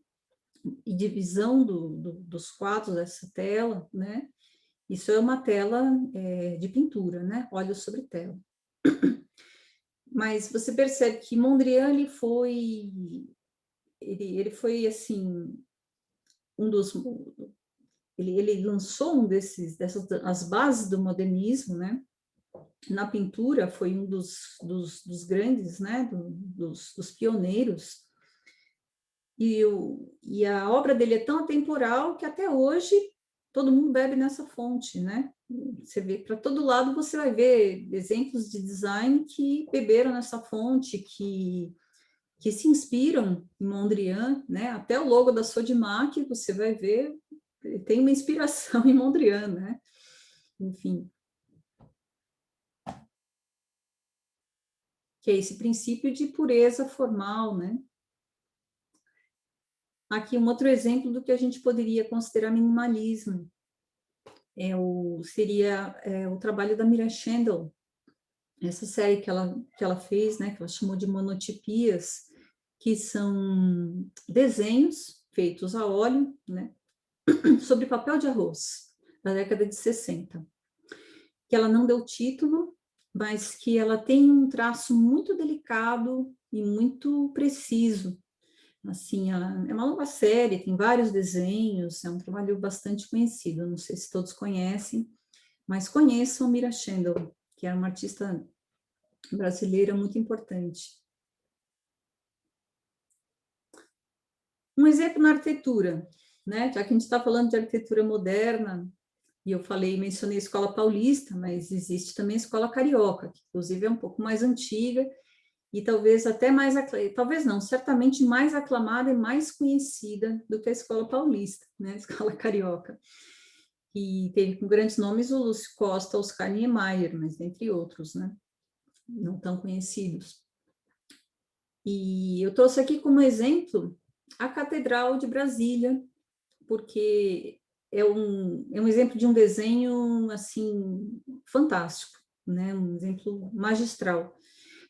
e divisão dos quadros dessa tela, né? Isso é uma tela de pintura, né? Óleo sobre tela. Mas você percebe que Mondrian ele foi assim um dos ele lançou as bases do modernismo, né? Na pintura foi um dos grandes, né? Dos pioneiros. E a obra dele é tão atemporal que até hoje todo mundo bebe nessa fonte, né? Você vê, para todo lado você vai ver exemplos de design que beberam nessa fonte, que se inspiram em Mondrian, né? Até o logo da Sodimac, você vai ver, tem uma inspiração em Mondrian, né? Enfim. Que é esse princípio de pureza formal, né? Aqui um outro exemplo do que a gente poderia considerar minimalismo. Seria o trabalho da Mira Schendel, essa série que ela fez, né, que ela chamou de monotipias, que são desenhos feitos a óleo, né, sobre papel de arroz, da década de 60, que ela não deu título, mas que ela tem um traço muito delicado e muito preciso. Assim, é uma longa série, tem vários desenhos, é um trabalho bastante conhecido, não sei se todos conhecem, mas conheçam Mira Schendel, que é uma artista brasileira muito importante. Um exemplo na arquitetura, né? Já que a gente está falando de arquitetura moderna, E eu mencionei a Escola Paulista, mas existe também a Escola Carioca, que inclusive é um pouco mais antiga, e talvez até mais, talvez não, certamente mais aclamada e mais conhecida do que a Escola Paulista, né, a Escola Carioca. E teve com grandes nomes o Lúcio Costa, Oscar Niemeyer, mas entre outros, né, não tão conhecidos. E eu trouxe aqui como exemplo a Catedral de Brasília, porque é um exemplo de um desenho, assim, fantástico, né, um exemplo magistral.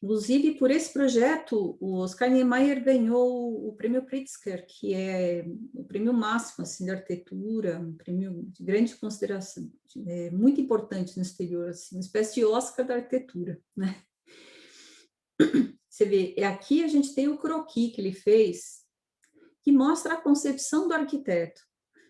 Inclusive, por esse projeto, o Oscar Niemeyer ganhou o prêmio Pritzker, que é o prêmio máximo assim, de arquitetura, um prêmio de grande consideração, muito importante no exterior, assim, uma espécie de Oscar da arquitetura, né? Você vê, aqui a gente tem o croquis que ele fez, que mostra a concepção do arquiteto.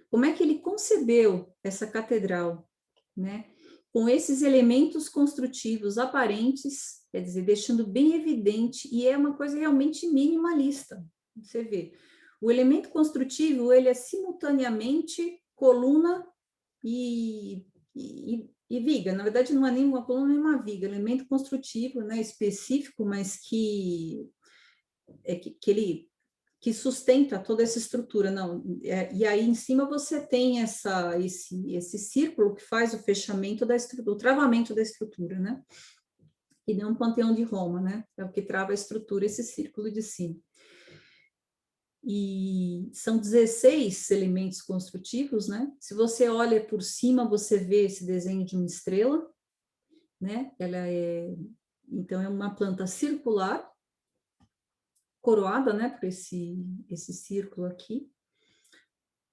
Como é que ele concebeu essa catedral, né? Com esses elementos construtivos aparentes, quer dizer, deixando bem evidente, e é uma coisa realmente minimalista. Você vê, o elemento construtivo, ele é simultaneamente coluna e viga. Na verdade, não é nem uma coluna nem uma viga, elemento construtivo, né, específico, mas que ele que sustenta toda essa estrutura, não, e aí em cima você tem esse círculo que faz o fechamento da estrutura, o travamento da estrutura, né, e não um Panteão de Roma, né, é o que trava a estrutura, esse círculo de cima. E são 16 elementos construtivos, né, se você olha por cima, você vê esse desenho de uma estrela, né, então é uma planta circular, coroada, né, por esse círculo aqui,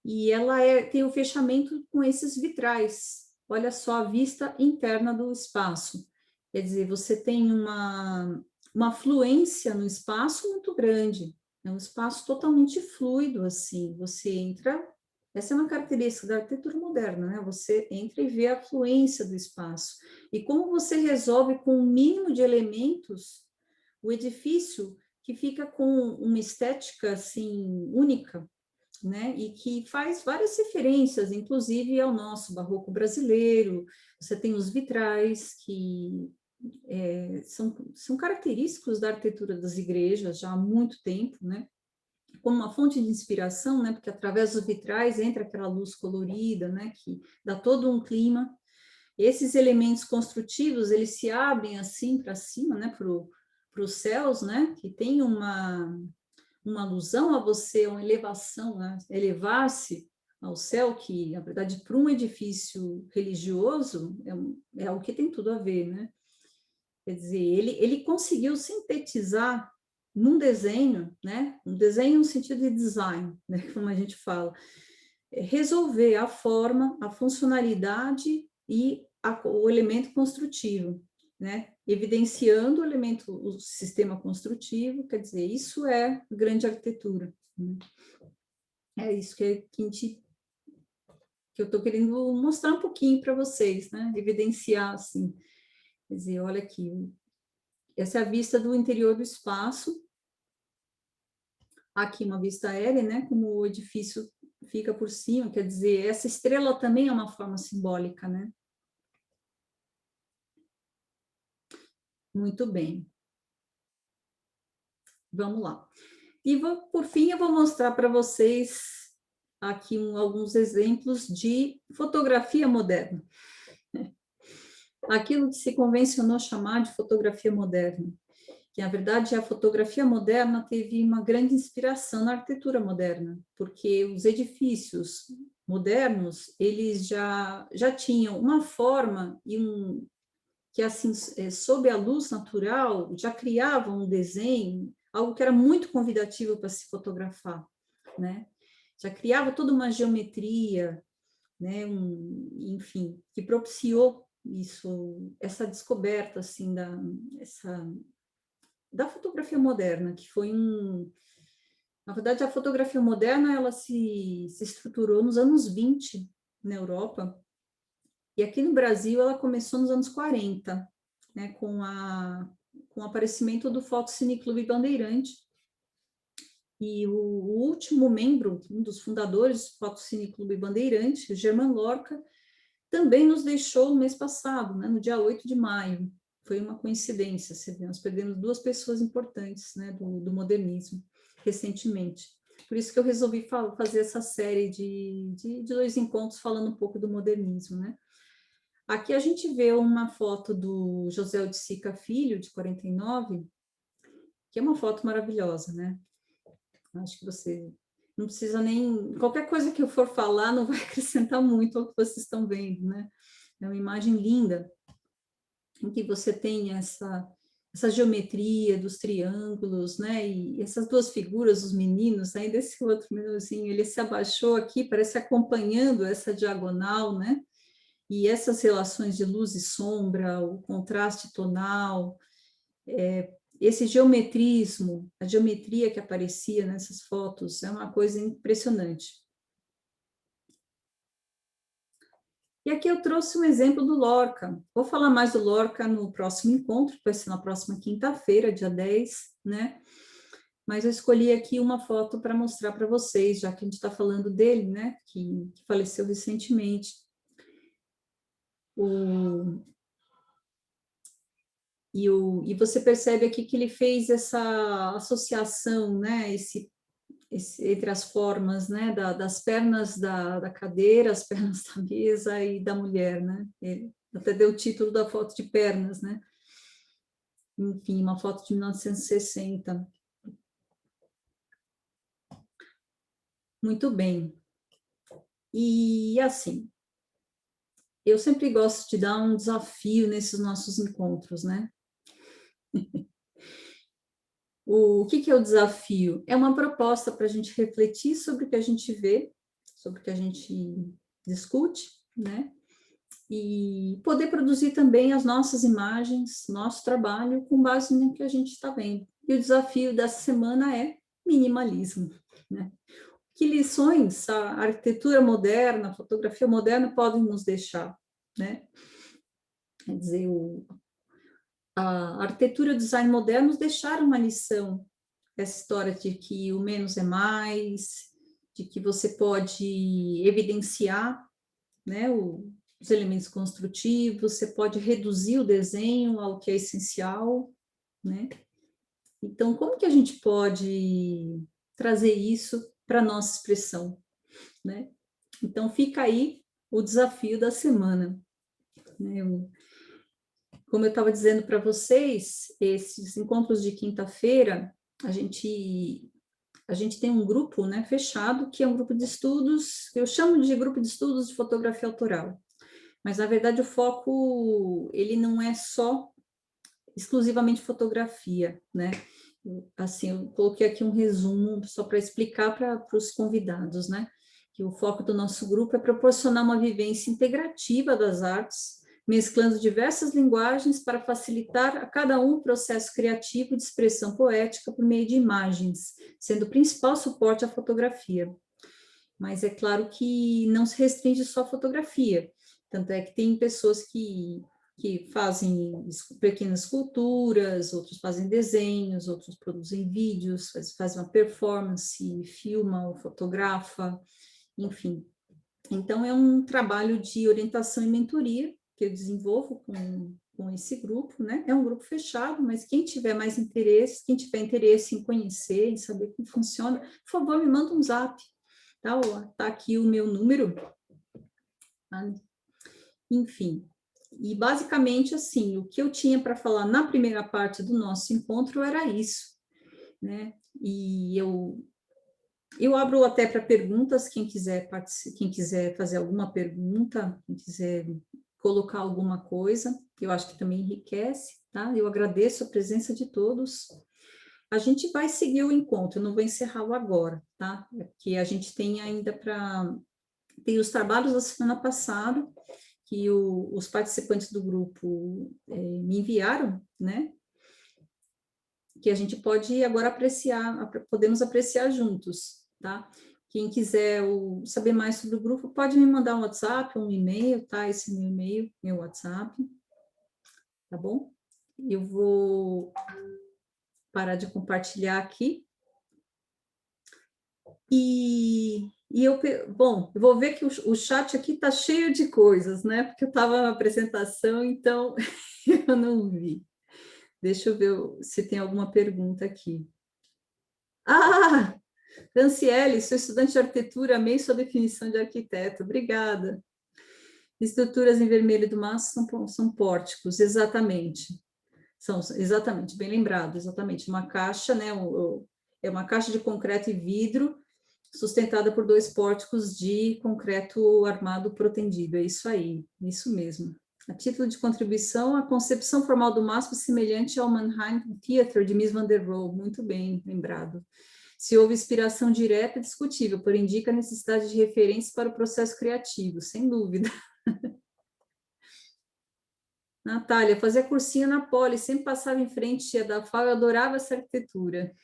e ela tem o fechamento com esses vitrais. Olha só a vista interna do espaço. Quer dizer, você tem uma fluência no espaço muito grande. É um espaço totalmente fluido, assim. Você entra... Essa é uma característica da arquitetura moderna, né? Você entra e vê a fluência do espaço. E como você resolve com o mínimo de elementos o edifício que fica com uma estética, assim, única, né? E que faz várias referências, inclusive ao nosso barroco brasileiro. Você tem os vitrais, que são característicos da arquitetura das igrejas já há muito tempo, né? Como uma fonte de inspiração, né? Porque através dos vitrais entra aquela luz colorida, né? Que dá todo um clima. Esses elementos construtivos, eles se abrem assim para cima, né? Para os céus, né? Que tem uma alusão a você, uma elevação, né? Elevar-se ao céu, que, na verdade, para um edifício religioso, é o que tem tudo a ver, né? Quer dizer, ele conseguiu sintetizar num desenho, né? Um desenho no sentido de design, né? Como a gente fala, resolver a forma, a funcionalidade e o elemento construtivo, né? Evidenciando o sistema construtivo, quer dizer, isso é grande arquitetura, né? É isso que eu estou querendo mostrar um pouquinho para vocês, né? Evidenciar, assim, quer dizer, olha aqui, essa é a vista do interior do espaço, aqui uma vista aérea, né? Como o edifício fica por cima, quer dizer, essa estrela também é uma forma simbólica, né? Muito bem. Vamos lá. E por fim, eu vou mostrar para vocês aqui alguns exemplos de fotografia moderna. Aquilo que se convencionou chamar de fotografia moderna, que na verdade a fotografia moderna teve uma grande inspiração na arquitetura moderna, porque os edifícios modernos, eles já tinham uma forma que assim, sob a luz natural, já criavam um desenho, algo que era muito convidativo para se fotografar, né? Já criava toda uma geometria, né? Enfim, que propiciou isso, essa descoberta, assim, da fotografia moderna, que foi na verdade, a fotografia moderna, ela se estruturou nos anos 20 na Europa, e aqui no Brasil ela começou nos anos 40, né, com o aparecimento do Fotocine Clube Bandeirante, e o último membro, um dos fundadores do Fotocine Clube Bandeirante, Germán Lorca, também nos deixou no mês passado, né, no dia 8 de maio. Foi uma coincidência, você vê, nós perdemos duas pessoas importantes, né, do modernismo, recentemente. Por isso que eu resolvi fazer essa série de 2 encontros falando um pouco do modernismo, né. Aqui a gente vê uma foto do José de Sica Filho, de 49, que é uma foto maravilhosa, né? Acho que você não precisa nem... Qualquer coisa que eu for falar não vai acrescentar muito ao que vocês estão vendo, né? É uma imagem linda, em que você tem essa geometria dos triângulos, né? E essas duas figuras, os meninos, aí desse outro meninozinho, ele se abaixou aqui, parece acompanhando essa diagonal, né? E essas relações de luz e sombra, o contraste tonal, esse geometrismo, a geometria que aparecia nessas fotos, é uma coisa impressionante. E aqui eu trouxe um exemplo do Lorca. Vou falar mais do Lorca no próximo encontro, que vai ser na próxima quinta-feira, dia 10, né? Mas eu escolhi aqui uma foto para mostrar para vocês, já que a gente está falando dele, né? Que faleceu recentemente. E você percebe aqui que ele fez essa associação, né, entre as formas, né, das pernas da cadeira, as pernas da mesa e da mulher, né? Ele até deu o título da foto de pernas, né? Enfim, uma foto de 1960. Muito bem. E assim, eu sempre gosto de dar um desafio nesses nossos encontros, né? O que é o desafio? É uma proposta para a gente refletir sobre o que a gente vê, sobre o que a gente discute, né? E poder produzir também as nossas imagens, nosso trabalho, com base no que a gente está vendo. E o desafio dessa semana é minimalismo, né? Que lições a arquitetura moderna, a fotografia moderna podem nos deixar, né? Quer dizer, a arquitetura e o design modernos deixaram uma lição, essa história de que o menos é mais, de que você pode evidenciar, né, os elementos construtivos, você pode reduzir o desenho ao que é essencial, né? Então, como que a gente pode trazer isso para a nossa expressão, né? Então, fica aí o desafio da semana, né? Como eu estava dizendo para vocês, esses encontros de quinta-feira, a gente tem um grupo, né, fechado, que é um grupo de estudos, eu chamo de grupo de estudos de fotografia autoral, mas na verdade o foco, ele não é só exclusivamente fotografia, né? Assim, eu coloquei aqui um resumo só para explicar para os convidados, né? Que o foco do nosso grupo é proporcionar uma vivência integrativa das artes, mesclando diversas linguagens para facilitar a cada um o processo criativo de expressão poética por meio de imagens, sendo o principal suporte a fotografia. Mas é claro que não se restringe só à fotografia, tanto é que tem pessoas que fazem pequenas esculturas, outros fazem desenhos, outros produzem vídeos, fazem uma performance, filma ou fotografa, enfim. Então, é um trabalho de orientação e mentoria que eu desenvolvo com esse grupo, né? É um grupo fechado, mas quem tiver mais interesse, quem tiver interesse em conhecer, em saber como funciona, por favor, me manda um zap, tá? Tá aqui o meu número, tá? Enfim. E basicamente assim, o que eu tinha para falar na primeira parte do nosso encontro era isso, né? E eu abro até para perguntas, quem quiser fazer alguma pergunta, quem quiser colocar alguma coisa, eu acho que também enriquece, tá? Eu agradeço a presença de todos. A gente vai seguir o encontro, eu não vou encerrá-lo agora, tá? É porque a gente tem ainda tem os trabalhos da semana passada, que os participantes do grupo me enviaram, né? Que a gente pode agora apreciar, podemos apreciar juntos, tá? Quem quiser saber mais sobre o grupo, pode me mandar um WhatsApp, um e-mail, tá? Esse é meu e-mail, meu WhatsApp, tá bom? Eu vou parar de compartilhar aqui. Bom, eu vou ver que o chat aqui está cheio de coisas, né? Porque eu estava na apresentação, então eu não vi. Deixa eu ver se tem alguma pergunta aqui. Ah, Franciele, sou estudante de arquitetura, amei sua definição de arquiteto. Obrigada. Estruturas em vermelho do maço são pórticos, exatamente. São, exatamente, bem lembrado, exatamente. Uma caixa, né? É uma caixa de concreto e vidro sustentada por 2 pórticos de concreto armado protendido. É isso aí, isso mesmo. A título de contribuição, a concepção formal do MASP semelhante ao Mannheim Theater de Mies van der Rohe. Muito bem lembrado. Se houve inspiração direta, é discutível, porém indica a necessidade de referências para o processo criativo, sem dúvida. Natália, fazia cursinho na Poli, sempre passava em frente da FAO, eu adorava essa arquitetura.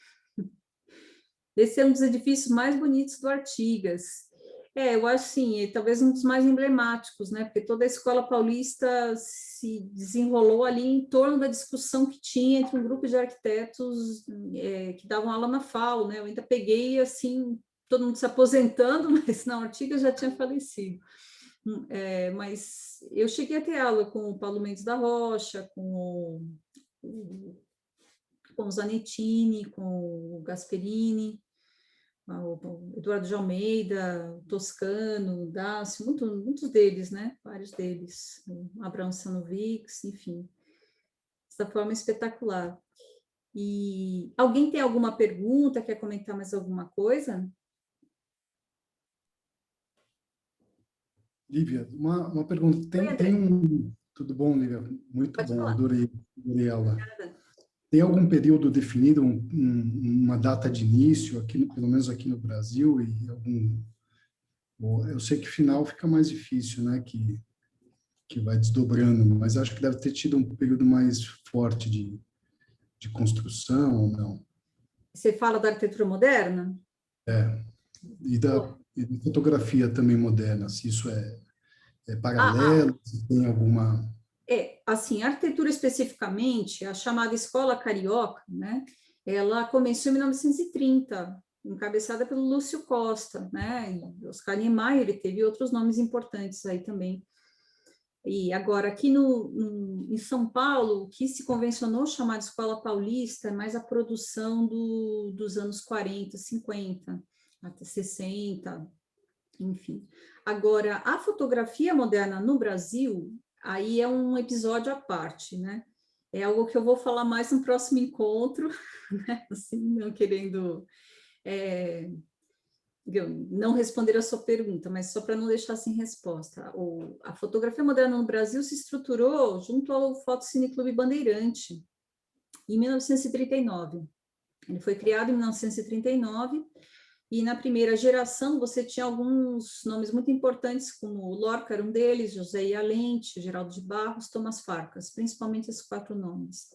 Esse é um dos edifícios mais bonitos do Artigas. Eu acho sim, talvez um dos mais emblemáticos, né? Porque toda a escola paulista se desenrolou ali em torno da discussão que tinha entre um grupo de arquitetos que davam aula na FAO, né? Eu ainda peguei assim, todo mundo se aposentando, mas não, Artigas já tinha falecido. Mas eu cheguei a ter aula com o Paulo Mendes da Rocha, com o Zanettini, com o Gasperini, o Eduardo de Almeida, o Toscano, o Dácio, muitos deles, né? Vários deles, o Abraão Sanovics, enfim, dessa forma espetacular. E alguém tem alguma pergunta, quer comentar mais alguma coisa? Lívia, uma pergunta. Tudo bom, Lívia? Muito Pode bom, falar. adorei a aula. Obrigada. Tem algum período definido, uma data de início, aqui, pelo menos aqui no Brasil, e bom, eu sei que final fica mais difícil, né, que vai desdobrando, mas acho que deve ter tido um período mais forte de construção, ou não? Você fala da arquitetura moderna? E da fotografia também moderna, se isso é Ah, paralelo, se tem alguma... assim, a arquitetura especificamente, a chamada Escola Carioca, né? Ela começou em 1930, encabeçada pelo Lúcio Costa, né? E Oscar Niemeyer, ele teve outros nomes importantes aí também. E agora, aqui em São Paulo, o que se convencionou chamar de Escola Paulista é mais a produção dos anos 40, 50, até 60, enfim. Agora, a fotografia moderna no Brasil, aí é um episódio à parte, né? É algo que eu vou falar mais no próximo encontro, né? Assim, não querendo não responder a sua pergunta, mas só para não deixar sem resposta. A fotografia moderna no Brasil se estruturou junto ao Fotocine Clube Bandeirante, em 1939. Ele foi criado em 1939, e na primeira geração você tinha alguns nomes muito importantes, como o Lorca era um deles, José Ia Lente, Geraldo de Barros, Thomas Farkas, principalmente esses 4 nomes.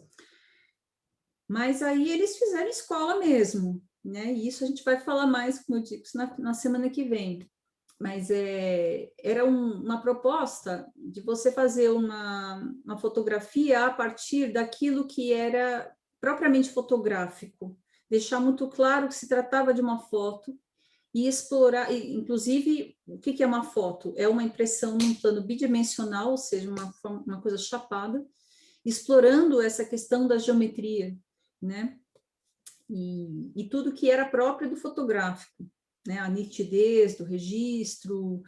Mas aí eles fizeram escola mesmo, né? E isso a gente vai falar mais, como eu disse, na semana que vem. Mas era uma proposta de você fazer uma fotografia a partir daquilo que era propriamente fotográfico, deixar muito claro que se tratava de uma foto e explorar, inclusive, o que é uma foto? É uma impressão num plano bidimensional, ou seja, uma coisa chapada, explorando essa questão da geometria, né? E tudo que era próprio do fotográfico, né? A nitidez do registro,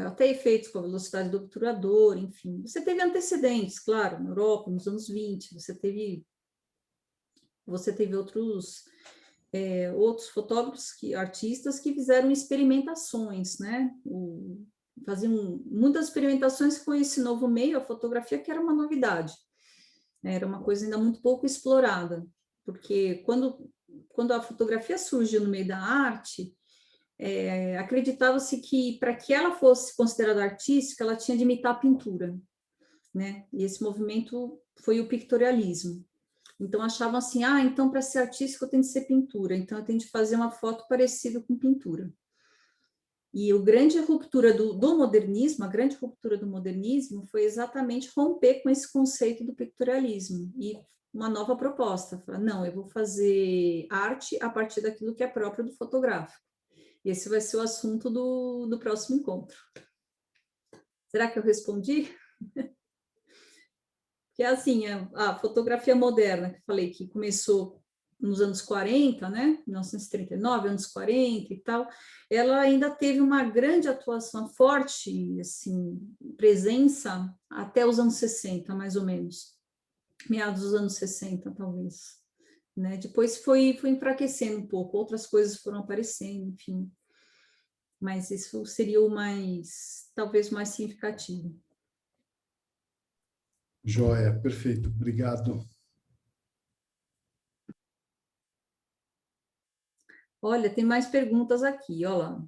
até efeitos com a velocidade do obturador, enfim. Você teve antecedentes, claro, na Europa, nos anos 20, você teve outros fotógrafos, artistas que fizeram experimentações, né? Faziam muitas experimentações com esse novo meio, a fotografia, que era uma novidade, né? Era uma coisa ainda muito pouco explorada, porque quando a fotografia surgiu no meio da arte, acreditava-se que para que ela fosse considerada artística, ela tinha de imitar a pintura, né? E esse movimento foi o pictorialismo. Então achavam assim, então para ser artístico eu tenho de ser pintura, então eu tenho de fazer uma foto parecida com pintura. E a grande ruptura do modernismo, a grande ruptura do modernismo foi exatamente romper com esse conceito do pictorialismo e uma nova proposta, falar, não, eu vou fazer arte a partir daquilo que é próprio do fotográfico. Esse vai ser o assunto do próximo encontro. Será que eu respondi? Que é assim, a fotografia moderna, que eu falei que começou nos anos 40, né, 1939, anos 40 e tal, ela ainda teve uma grande atuação forte, assim, presença até os anos 60, mais ou menos, meados dos anos 60, talvez, né, depois foi enfraquecendo um pouco, outras coisas foram aparecendo, enfim, mas isso seria o mais, talvez, mais significativo. Joia, perfeito, obrigado. Olha, tem mais perguntas aqui, olha lá.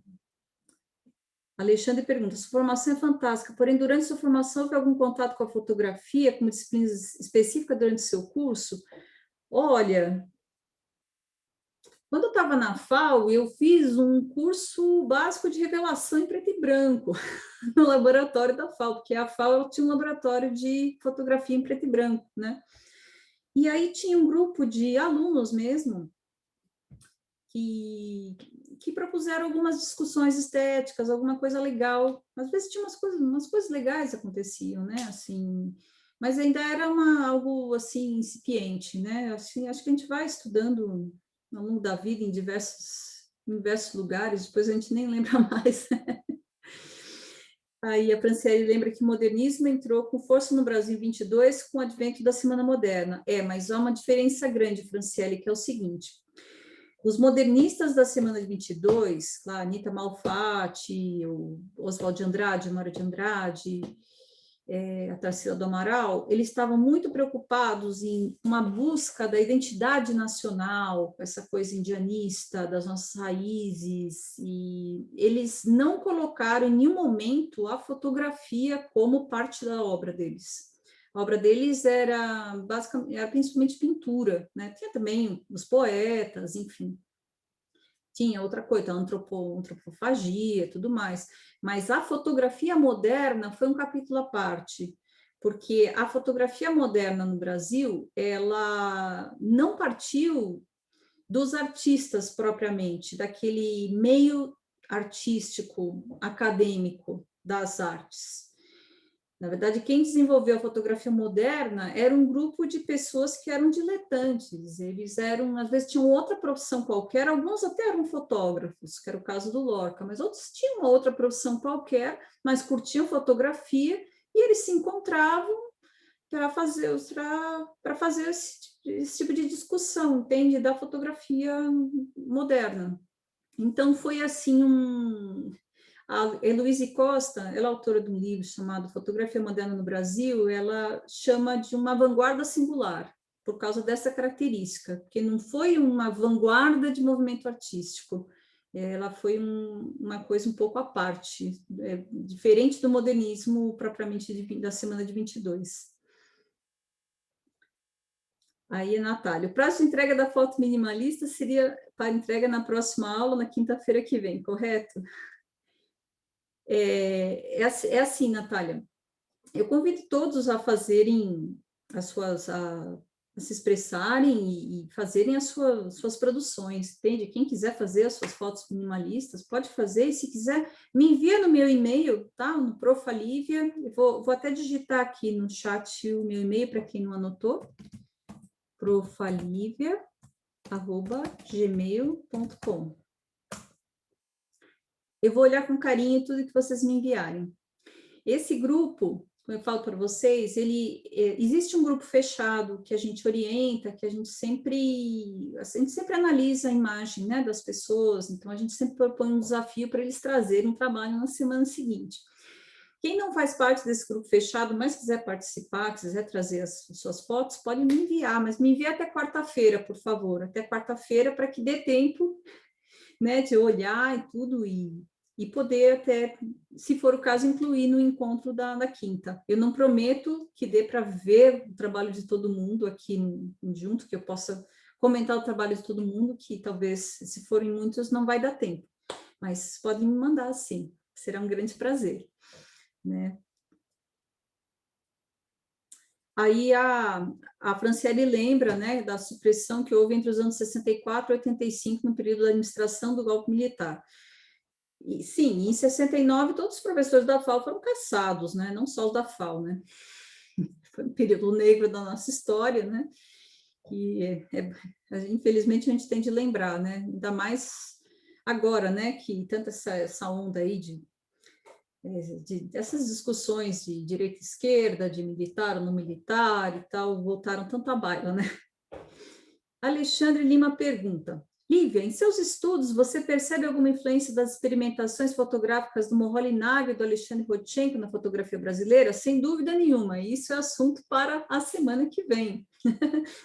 Alexandre pergunta, sua formação é fantástica, porém, durante sua formação, houve algum contato com a fotografia, como disciplina específica durante seu curso? Olha, quando eu estava na FAO, eu fiz um curso básico de revelação em preto e branco, no laboratório da FAO, porque a FAO tinha um laboratório de fotografia em preto e branco, né? E aí tinha um grupo de alunos mesmo, que propuseram algumas discussões estéticas, alguma coisa legal. Às vezes tinha umas coisas legais aconteciam, né? Assim, mas ainda era algo assim incipiente, né? Assim, acho que a gente vai estudando ao longo da vida em diversos lugares, depois a gente nem lembra mais. Aí a Franciele lembra que o modernismo entrou com força no Brasil em 22 com o advento da Semana Moderna. Mas há uma diferença grande, Franciele, que é o seguinte: os modernistas da Semana de 22, lá, Anita Malfatti, o Oswald de Andrade, Mário de Andrade, a Tarsila do Amaral, eles estavam muito preocupados em uma busca da identidade nacional, essa coisa indianista, das nossas raízes, e eles não colocaram em nenhum momento a fotografia como parte da obra deles. A obra deles era basicamente, era principalmente pintura, né? Tinha também os poetas, enfim. Tinha outra coisa, antropofagia, tudo mais. Mas a fotografia moderna foi um capítulo à parte, porque a fotografia moderna no Brasil, ela não partiu dos artistas propriamente, daquele meio artístico, acadêmico das artes. Na verdade, quem desenvolveu a fotografia moderna era um grupo de pessoas que eram diletantes, eles eram, às vezes tinham outra profissão qualquer, alguns até eram fotógrafos, que era o caso do Lorca, mas outros tinham uma outra profissão qualquer, mas curtiam fotografia, e eles se encontravam para fazer esse tipo de discussão, entende, da fotografia moderna. Então, foi assim A Heloíse Costa, ela é autora de um livro chamado Fotografia Moderna no Brasil, ela chama de uma vanguarda singular, por causa dessa característica, porque não foi uma vanguarda de movimento artístico, ela foi uma coisa um pouco à parte, diferente do modernismo propriamente da Semana de 22. Aí, Natália, o prazo de entrega da foto minimalista seria para entrega na próxima aula, na quinta-feira que vem, correto? É assim, Natália, eu convido todos a fazerem a se expressarem e fazerem as suas produções, entende? Quem quiser fazer as suas fotos minimalistas, pode fazer, e se quiser, me envia no meu e-mail, tá? No Profalívia, vou até digitar aqui no chat o meu e-mail para quem não anotou, profalívia@gmail.com. Eu vou olhar com carinho tudo que vocês me enviarem. Esse grupo, como eu falo para vocês, existe um grupo fechado que a gente orienta, que a gente sempre analisa a imagem, né, das pessoas, então a gente sempre propõe um desafio para eles trazerem um trabalho na semana seguinte. Quem não faz parte desse grupo fechado, mas quiser participar, quiser trazer as suas fotos, pode me enviar, mas me envie até quarta-feira, por favor, até quarta-feira, para que dê tempo, né, de olhar e tudo, e poder até, se for o caso, incluir no encontro da quinta. Eu não prometo que dê para ver o trabalho de todo mundo aqui junto, que eu possa comentar o trabalho de todo mundo, que talvez, se forem muitos, não vai dar tempo. Mas podem me mandar, sim. Será um grande prazer, né? Aí a Franciele lembra, né, da supressão que houve entre os anos 64 e 85, no período da administração do golpe militar. E, sim, em 69 todos os professores da FAO foram caçados, né? Não só os da FAO, né? Foi um período negro da nossa história, né? Que infelizmente a gente tem de lembrar, né? Ainda mais agora, né? Que tanta essa onda aí dessas discussões de direita e esquerda, de militar ou não militar e tal, voltaram tanto à baila, né? Alexandre Lima pergunta: Lívia, em seus estudos, você percebe alguma influência das experimentações fotográficas do Moholy-Nagy e do Alexandre Rodchenko na fotografia brasileira? Sem dúvida nenhuma, isso é assunto para a semana que vem.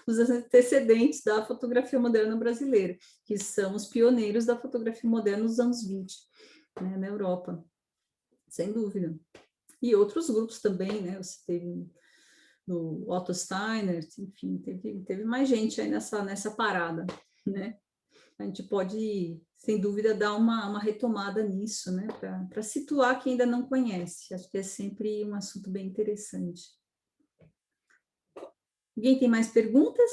Os antecedentes da fotografia moderna brasileira, que são os pioneiros da fotografia moderna nos anos 20, né, na Europa, sem dúvida. E outros grupos também, né? Você teve no Otto Steiner, enfim, teve mais gente aí nessa parada, né? A gente pode, sem dúvida, dar uma retomada nisso, né? Para situar quem ainda não conhece. Acho que é sempre um assunto bem interessante. Alguém tem mais perguntas?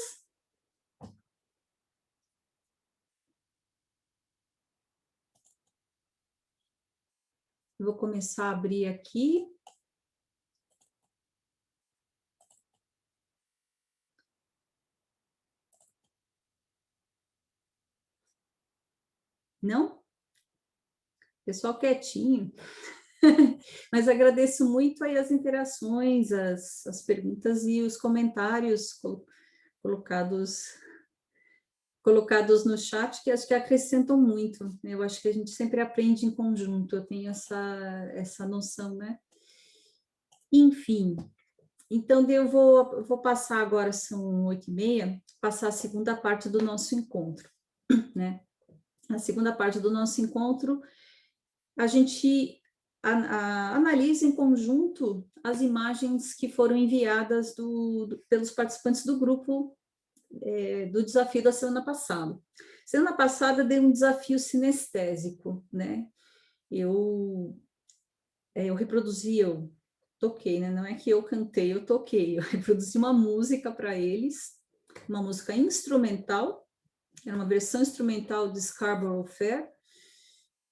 Eu vou começar a abrir aqui. Não? Pessoal quietinho. Mas agradeço muito aí as interações, as perguntas e os comentários colocados no chat, que acho que acrescentam muito. Eu acho que a gente sempre aprende em conjunto, eu tenho essa noção, né? Enfim, então eu vou passar agora, são 8h30, passar a segunda parte do nosso encontro, né? A segunda parte do nosso encontro, a gente analisa em conjunto as imagens que foram enviadas pelos participantes do grupo do desafio da semana passada. Semana passada dei um desafio sinestésico, né? Eu reproduzi, eu toquei, né? Não é que eu cantei, eu toquei. Eu reproduzi uma música para eles, uma música instrumental, era uma versão instrumental de Scarborough Fair,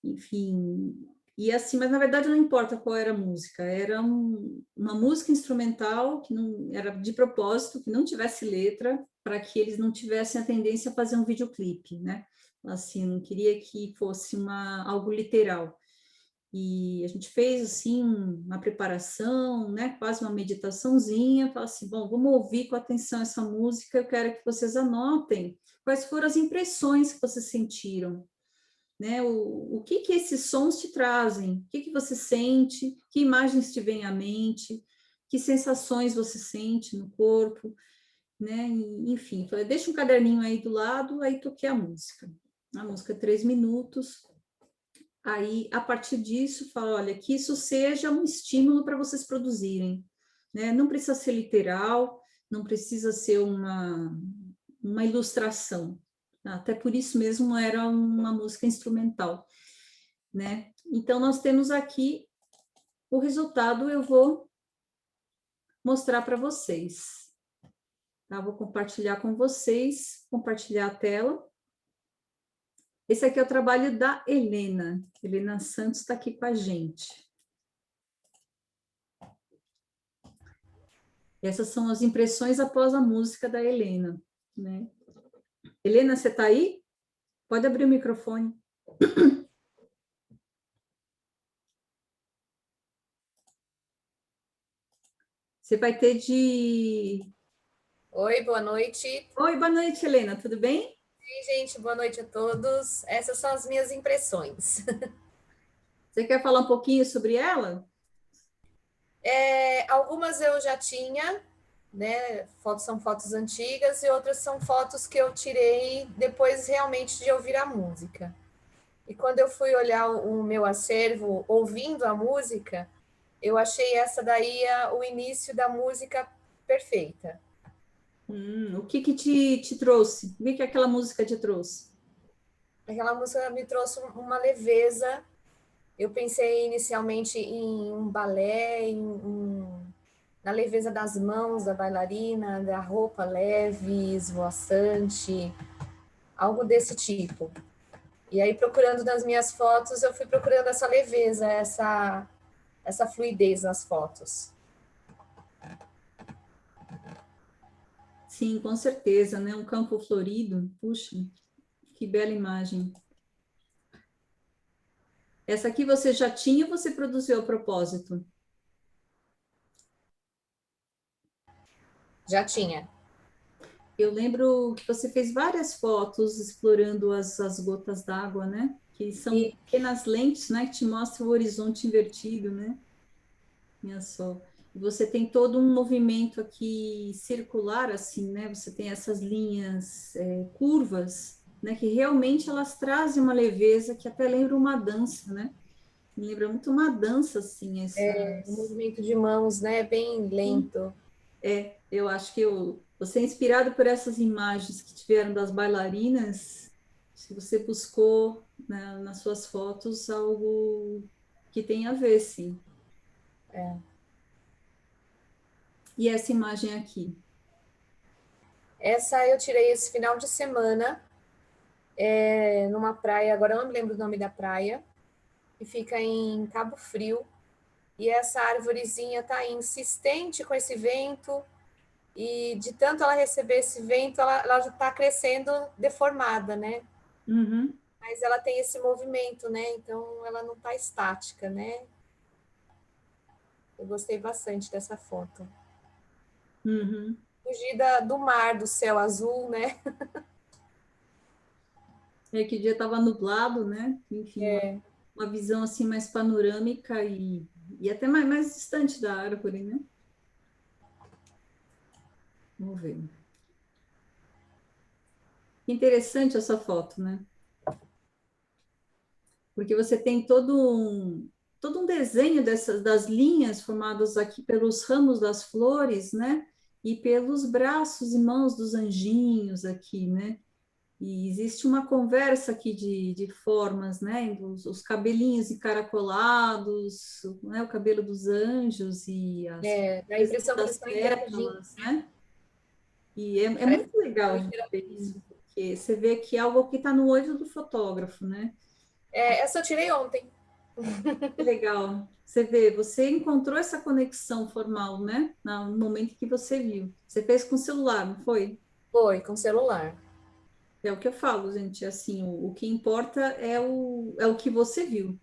enfim, e assim, mas na verdade não importa qual era a música, era uma música instrumental que não era de propósito, que não tivesse letra, para que eles não tivessem a tendência a fazer um videoclipe, né? Assim, não queria que fosse algo literal. E a gente fez assim uma preparação, né? Quase uma meditaçãozinha, falei assim, bom, vamos ouvir com atenção essa música, eu quero que vocês anotem quais foram as impressões que vocês sentiram, né? O que esses sons te trazem? O que você sente? Que imagens te vêm à mente? Que sensações você sente no corpo? Né? Enfim, falei, deixa um caderninho aí do lado, aí toquei a música. A música 3 minutos. Aí, a partir disso, falo, olha, que isso seja um estímulo para vocês produzirem. Né? Não precisa ser literal, não precisa ser uma ilustração. Até por isso mesmo era uma música instrumental, né? Então, nós temos aqui o resultado, eu vou mostrar para vocês. Tá? Vou compartilhar com vocês, compartilhar a tela. Esse aqui é o trabalho da Helena. Helena Santos está aqui com a gente. Essas são as impressões após a música da Helena, né? Helena, você está aí? Pode abrir o microfone. Você vai ter de... Oi, boa noite. Oi, boa noite, Helena, tudo bem? Oi, gente, boa noite a todos. Essas são as minhas impressões. Você quer falar um pouquinho sobre ela? Algumas eu já tinha, né? Fotos são fotos antigas e outras são fotos que eu tirei depois realmente de ouvir a música. E quando eu fui olhar o meu acervo ouvindo a música, eu achei essa daí o início da música perfeita. O que te trouxe? O que aquela música te trouxe? Aquela música me trouxe uma leveza. Eu pensei inicialmente em um balé, na leveza das mãos da bailarina, da roupa leve, esvoaçante, algo desse tipo. E aí, procurando nas minhas fotos, eu fui procurando essa leveza, essa fluidez nas fotos. Sim, com certeza, né? Um campo florido, puxa, que bela imagem. Essa aqui você já tinha ou você produziu a propósito? Já tinha. Eu lembro que você fez várias fotos explorando as gotas d'água, né? Que são E pequenas lentes, né? Que te mostram o horizonte invertido, né? Olha só. E você tem todo um movimento aqui circular, assim, né? Você tem essas linhas curvas, né? Que realmente elas trazem uma leveza que até lembra uma dança, né? Me lembra muito uma dança, assim, um essas... movimento de mãos, né, bem Sim, lento. eu acho que você é inspirado por essas imagens que tiveram das bailarinas, se você buscou, né, nas suas fotos algo que tem a ver, sim. E essa imagem aqui? Essa eu tirei esse final de semana, numa praia, agora eu não me lembro o nome da praia, que fica em Cabo Frio. E essa árvorezinha está insistente com esse vento, e de tanto ela receber esse vento, ela já está crescendo deformada, né? Uhum, Mas ela tem esse movimento, né? Então ela não está estática, né? Eu gostei bastante dessa foto. uhum. Fugida do mar, do céu azul, né? É que o dia estava nublado, né? Enfim, É, uma visão assim mais panorâmica e até mais distante da árvore, né? Vamos ver. Interessante essa foto, né? Porque você tem todo um desenho das linhas formadas aqui pelos ramos das flores, né? E pelos braços e mãos dos anjinhos aqui, né? E existe uma conversa aqui de formas, né? Os cabelinhos encaracolados, né? O cabelo dos anjos e as dá a impressão que eles das estão interagindo, pétalas, né? E é parece muito que legal estão a gente ver interagindo. isso, porque você vê que é algo que está no olho do fotógrafo, né? Essa eu tirei ontem. Que legal. Você vê, você encontrou essa conexão formal, né? No momento que você viu. Você fez com o celular, não foi? Foi, com celular. É o que eu falo, gente. Assim, o que importa é o que você viu,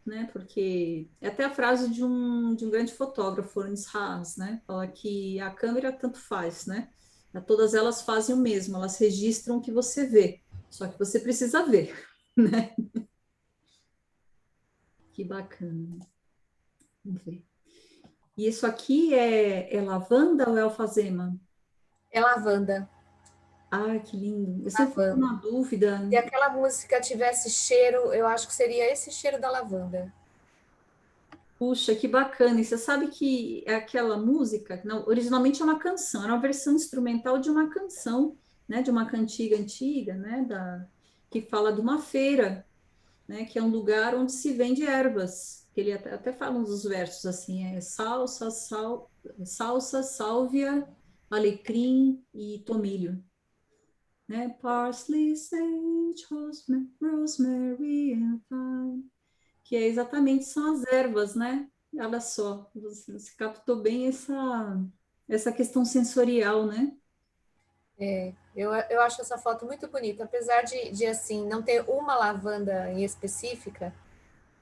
né? Porque é até a frase de um grande fotógrafo, Ernst Haas, né? Fala que a câmera tanto faz, né? Todas elas fazem o mesmo, elas registram o que você vê, só que você precisa ver, né? Que bacana. Vamos ver. E isso aqui é lavanda ou é alfazema? É lavanda, Ah, que lindo. Eu sempre fico lavanda. na dúvida. Se aquela música tivesse cheiro, eu acho que seria esse cheiro da lavanda. Puxa, que bacana. E você sabe que é aquela música, não, originalmente é uma canção, era uma versão instrumental de uma canção, né? De uma cantiga antiga, né? Que fala de uma feira, né? Que é um lugar onde se vende ervas. Que ele até fala uns dos versos assim, salsa, sálvia, alecrim e tomilho. Né? Parsley, sage, rosemary and thyme, que é exatamente são as ervas, né? Olha só, você captou bem essa questão sensorial, né? Eu acho essa foto muito bonita, apesar de assim, não ter uma lavanda em específica,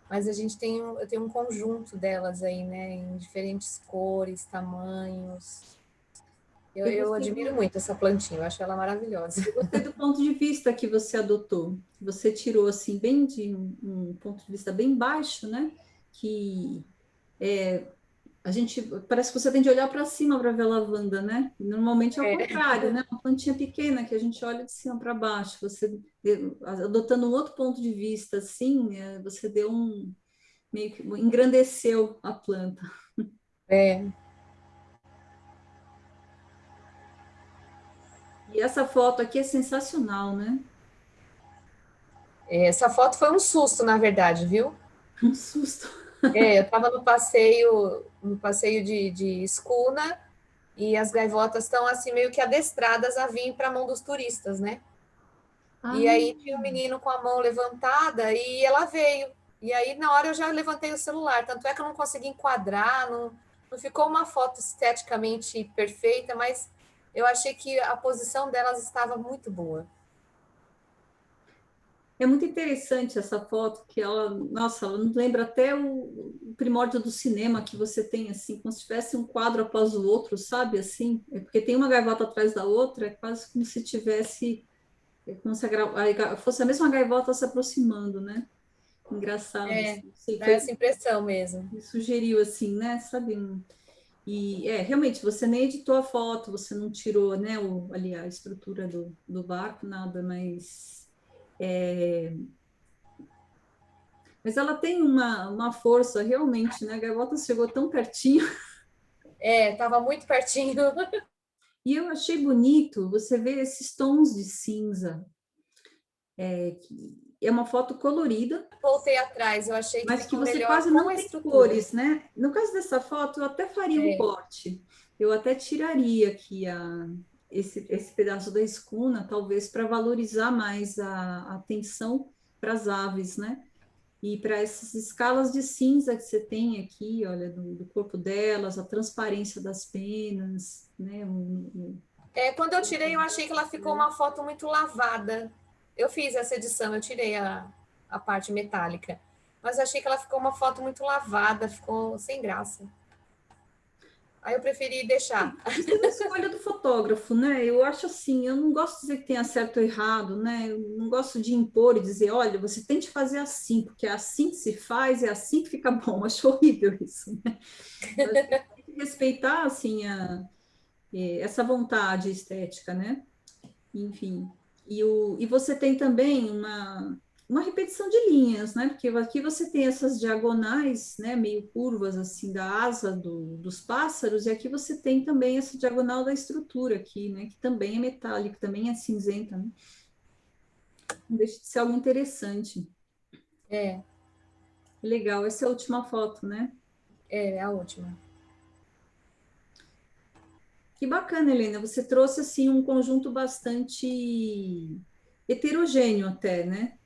mas a gente tem eu tenho um conjunto delas aí, né, em diferentes cores, tamanhos. Eu Eu gostei admiro do, muito essa plantinha, eu acho ela maravilhosa. eu gostei do ponto de vista que você adotou, que você tirou assim bem de um ponto de vista bem baixo, né? Que a gente parece que você tem de olhar para cima para ver a lavanda, né? E normalmente é o É, contrário, né? Uma plantinha pequena que a gente olha de cima para baixo. Você adotando um outro ponto de vista, assim, você deu meio que engrandeceu a planta. é, E essa foto aqui é sensacional, né? essa foto foi um susto, na verdade, viu? Um susto. Eu estava no passeio de escuna, e as gaivotas estão assim meio que adestradas a vir para a mão dos turistas, né? E Ah, aí tinha um menino com a mão levantada e ela veio. E aí, na hora, eu já levantei o celular. Tanto é que eu não consegui enquadrar, não ficou uma foto esteticamente perfeita, mas eu achei que a posição delas estava muito boa. é muito interessante essa foto, que ela, nossa, ela nos lembra até o primórdio do cinema que você tem, assim, como se tivesse um quadro após o outro, sabe, assim? É porque tem uma gaivota atrás da outra, é quase como se tivesse, é como se fosse a mesma gaivota se aproximando, né? Engraçado, É, assim. Sim, dá foi, essa impressão mesmo. me sugeriu, assim, né, sabe? E, realmente, você nem editou a foto, você não tirou, né, ali a estrutura do barco, nada, é, mas ela tem uma força, realmente, né? A gaivota chegou tão pertinho. É, estava muito pertinho. E eu achei bonito você ver esses tons de cinza. É uma foto colorida, Voltei atrás, eu achei que mas que ficou você melhor quase com não a tem estrutura. cores, né? No caso dessa foto, eu até faria um É, corte. Eu até tiraria aqui esse pedaço da escuna, talvez para valorizar mais a atenção para as aves, né? E para essas escalas de cinza que você tem aqui, olha, do corpo delas, a transparência das penas, né? quando eu tirei, eu achei que ela ficou uma foto muito lavada. Eu fiz essa edição, eu tirei a parte metálica. Mas eu achei que ela ficou uma foto muito lavada, ficou sem graça. Aí eu preferi deixar. Isso é uma escolha do fotógrafo, né? Eu acho assim, eu não gosto de dizer que tenha certo ou errado, né? Eu não gosto de impor e dizer, olha, você tem que fazer assim, porque é assim que se faz, é assim que fica bom. Acho horrível isso, né? Eu acho que tem que respeitar, assim, essa vontade estética, né? Enfim. E você tem também uma repetição de linhas, né? Porque aqui você tem essas diagonais, né? Meio curvas, assim, da asa dos pássaros, e aqui você tem também essa diagonal da estrutura aqui, né? Que também é metálica, também é cinzenta, né? Não deixa de ser algo interessante. É, Legal, essa é a última foto, né? é a última. Que bacana, Helena. Você trouxe, assim, um conjunto bastante heterogêneo até, né?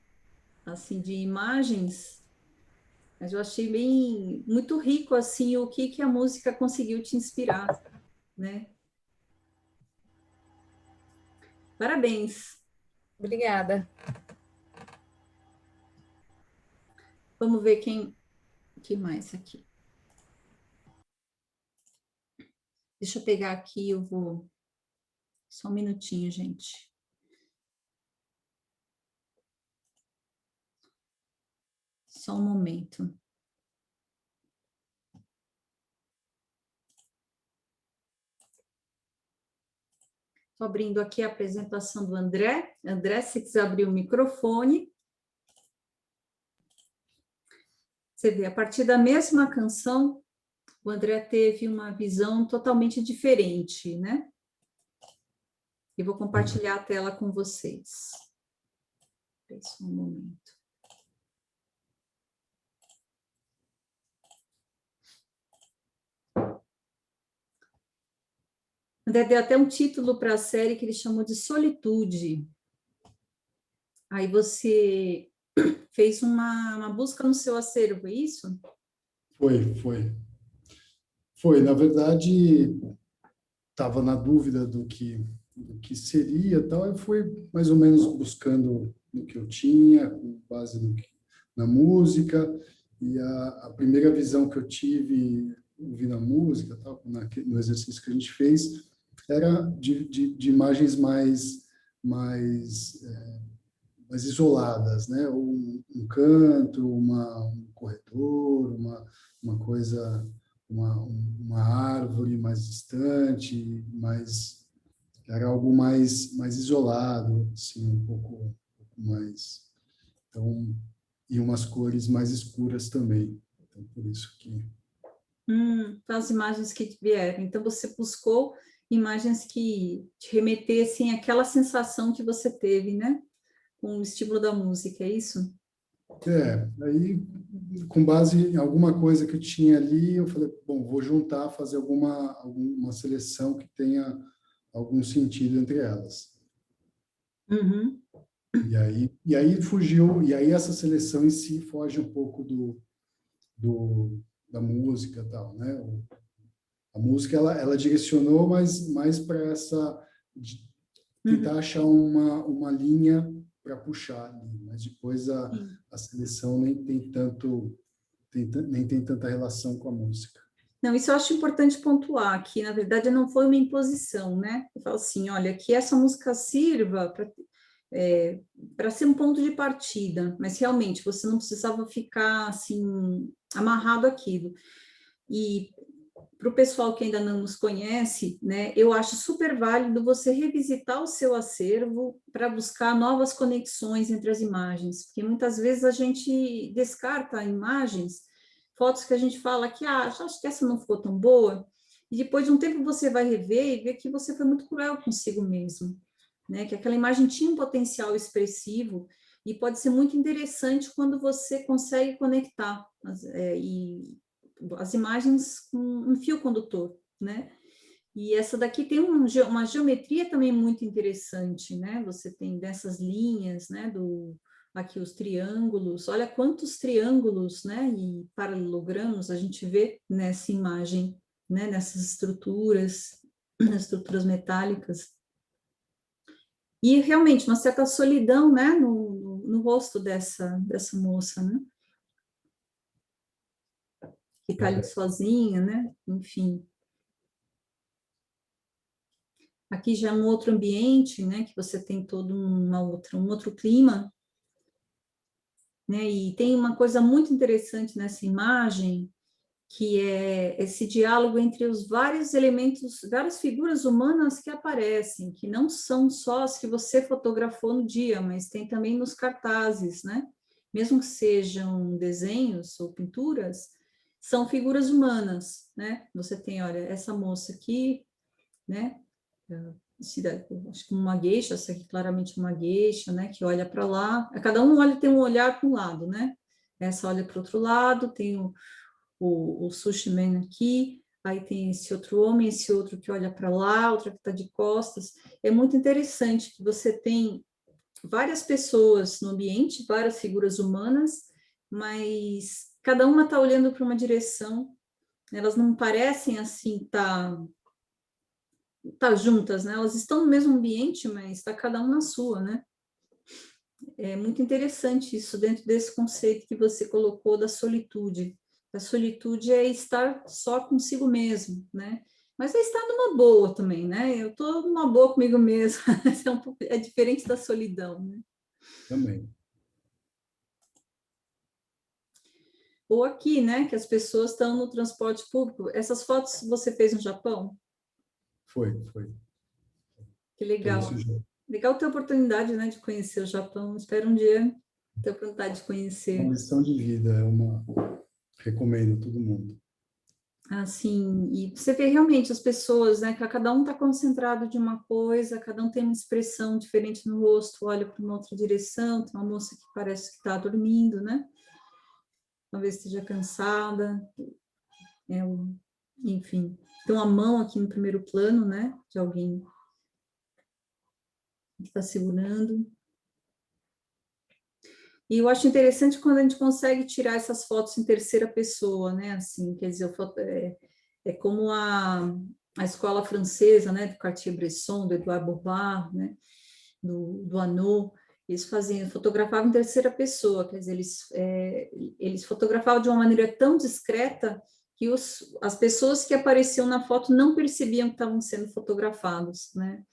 Assim, de imagens. Mas eu achei bem muito rico assim o que a música conseguiu te inspirar, né? Parabéns. Obrigada. Vamos ver quem que mais aqui. Deixa eu pegar aqui, eu vou só um minutinho, gente. Só um momento. Estou abrindo aqui a apresentação do André. André, se quiser abrir o microfone. Você vê, a partir da mesma canção, o André teve uma visão totalmente diferente, né? E vou compartilhar a tela com vocês. Espera só um momento. André deu até um título para a série que ele chamou de Solitude. Aí você fez uma busca no seu acervo, é isso? Foi. Foi, na verdade, estava na dúvida do que seria, tal, eu fui mais ou menos buscando no que eu tinha, com base na música, e a primeira visão que eu tive ouvindo a música, tal, no exercício que a gente fez, era de imagens mais, mais isoladas, né? Um canto, um corredor, uma coisa, uma árvore mais distante, era algo mais isolado, assim, um pouco mais. Então, e umas cores mais escuras também. Então, por isso que. Então, as imagens que vieram. Então, você buscou imagens que te remetessem àquela sensação que você teve, né? Com o estímulo da música, é isso? Aí, com base em alguma coisa que eu tinha ali, eu falei, bom, vou juntar, fazer alguma seleção que tenha algum sentido entre elas. Uhum. E aí fugiu, e aí essa seleção em si foge um pouco da música e tal, né? A música, ela direcionou mais para essa, de tentar achar uma linha para puxar ali, mas depois Sim. a seleção nem tem tanto, nem tem tanta relação com a música. Não, isso eu acho importante pontuar, que na verdade não foi uma imposição, né? Eu falo assim, olha, que essa música sirva para ser um ponto de partida, mas realmente você não precisava ficar assim amarrado àquilo. E para o pessoal que ainda não nos conhece, né, eu acho super válido você revisitar o seu acervo para buscar novas conexões entre as imagens, porque muitas vezes a gente descarta imagens, fotos que a gente fala que, acho que essa não ficou tão boa, e depois de um tempo você vai rever e ver que você foi muito cruel consigo mesmo, né, que aquela imagem tinha um potencial expressivo e pode ser muito interessante quando você consegue conectar e as imagens com um fio condutor, né? E essa daqui tem uma geometria também muito interessante, né? Você tem dessas linhas, né? Aqui os triângulos, olha quantos triângulos, né? E paralelogramos a gente vê nessa imagem, né? Nessas estruturas metálicas. E realmente uma certa solidão, né? No rosto dessa moça, né? Que está ali sozinha, né? Enfim. Aqui já é um outro ambiente, né, que você tem todo um outro clima, né, e tem uma coisa muito interessante nessa imagem, que é esse diálogo entre os vários elementos, várias figuras humanas que aparecem, que não são só as que você fotografou no dia, mas tem também nos cartazes, né, mesmo que sejam desenhos ou pinturas, são figuras humanas, né, você tem, olha, essa moça aqui, né, acho que uma geisha, essa aqui claramente uma geisha, né, que olha para lá, cada um olha, tem um olhar para um lado, né, essa olha para o outro lado, tem o sushi man aqui, aí tem esse outro homem, esse outro que olha para lá, outra que está de costas, é muito interessante que você tem várias pessoas no ambiente, várias figuras humanas, mas cada uma está olhando para uma direção, elas não parecem assim tá juntas, né? Elas estão no mesmo ambiente, mas está cada um na sua, né? É muito interessante isso dentro desse conceito que você colocou da solitude. A solitude é estar só consigo mesmo, né? Mas é estar numa boa também, né? Eu estou numa boa comigo mesma. É diferente da solidão, né? Também. Ou aqui, né? Que as pessoas estão no transporte público. Essas fotos você fez no Japão? Foi. Que legal. Legal ter a oportunidade, né, de conhecer o Japão. Espero um dia ter a oportunidade de conhecer. Uma lição de vida, recomendo a todo mundo. Assim, e você vê realmente as pessoas, né, que cada um está concentrado de uma coisa, cada um tem uma expressão diferente no rosto, olha para uma outra direção, tem uma moça que parece que está dormindo, né? Talvez esteja cansada, enfim. Tem uma mão aqui no primeiro plano, né, de alguém que está segurando. E eu acho interessante quando a gente consegue tirar essas fotos em terceira pessoa, né? Assim, quer dizer, é como a escola francesa, né? Do Cartier-Bresson, do Edouard Bourbard, né? Do Arnaud, eles fotografavam em terceira pessoa, quer dizer, eles fotografavam de uma maneira tão discreta que as pessoas que apareciam na foto não percebiam que estavam sendo fotografados, né?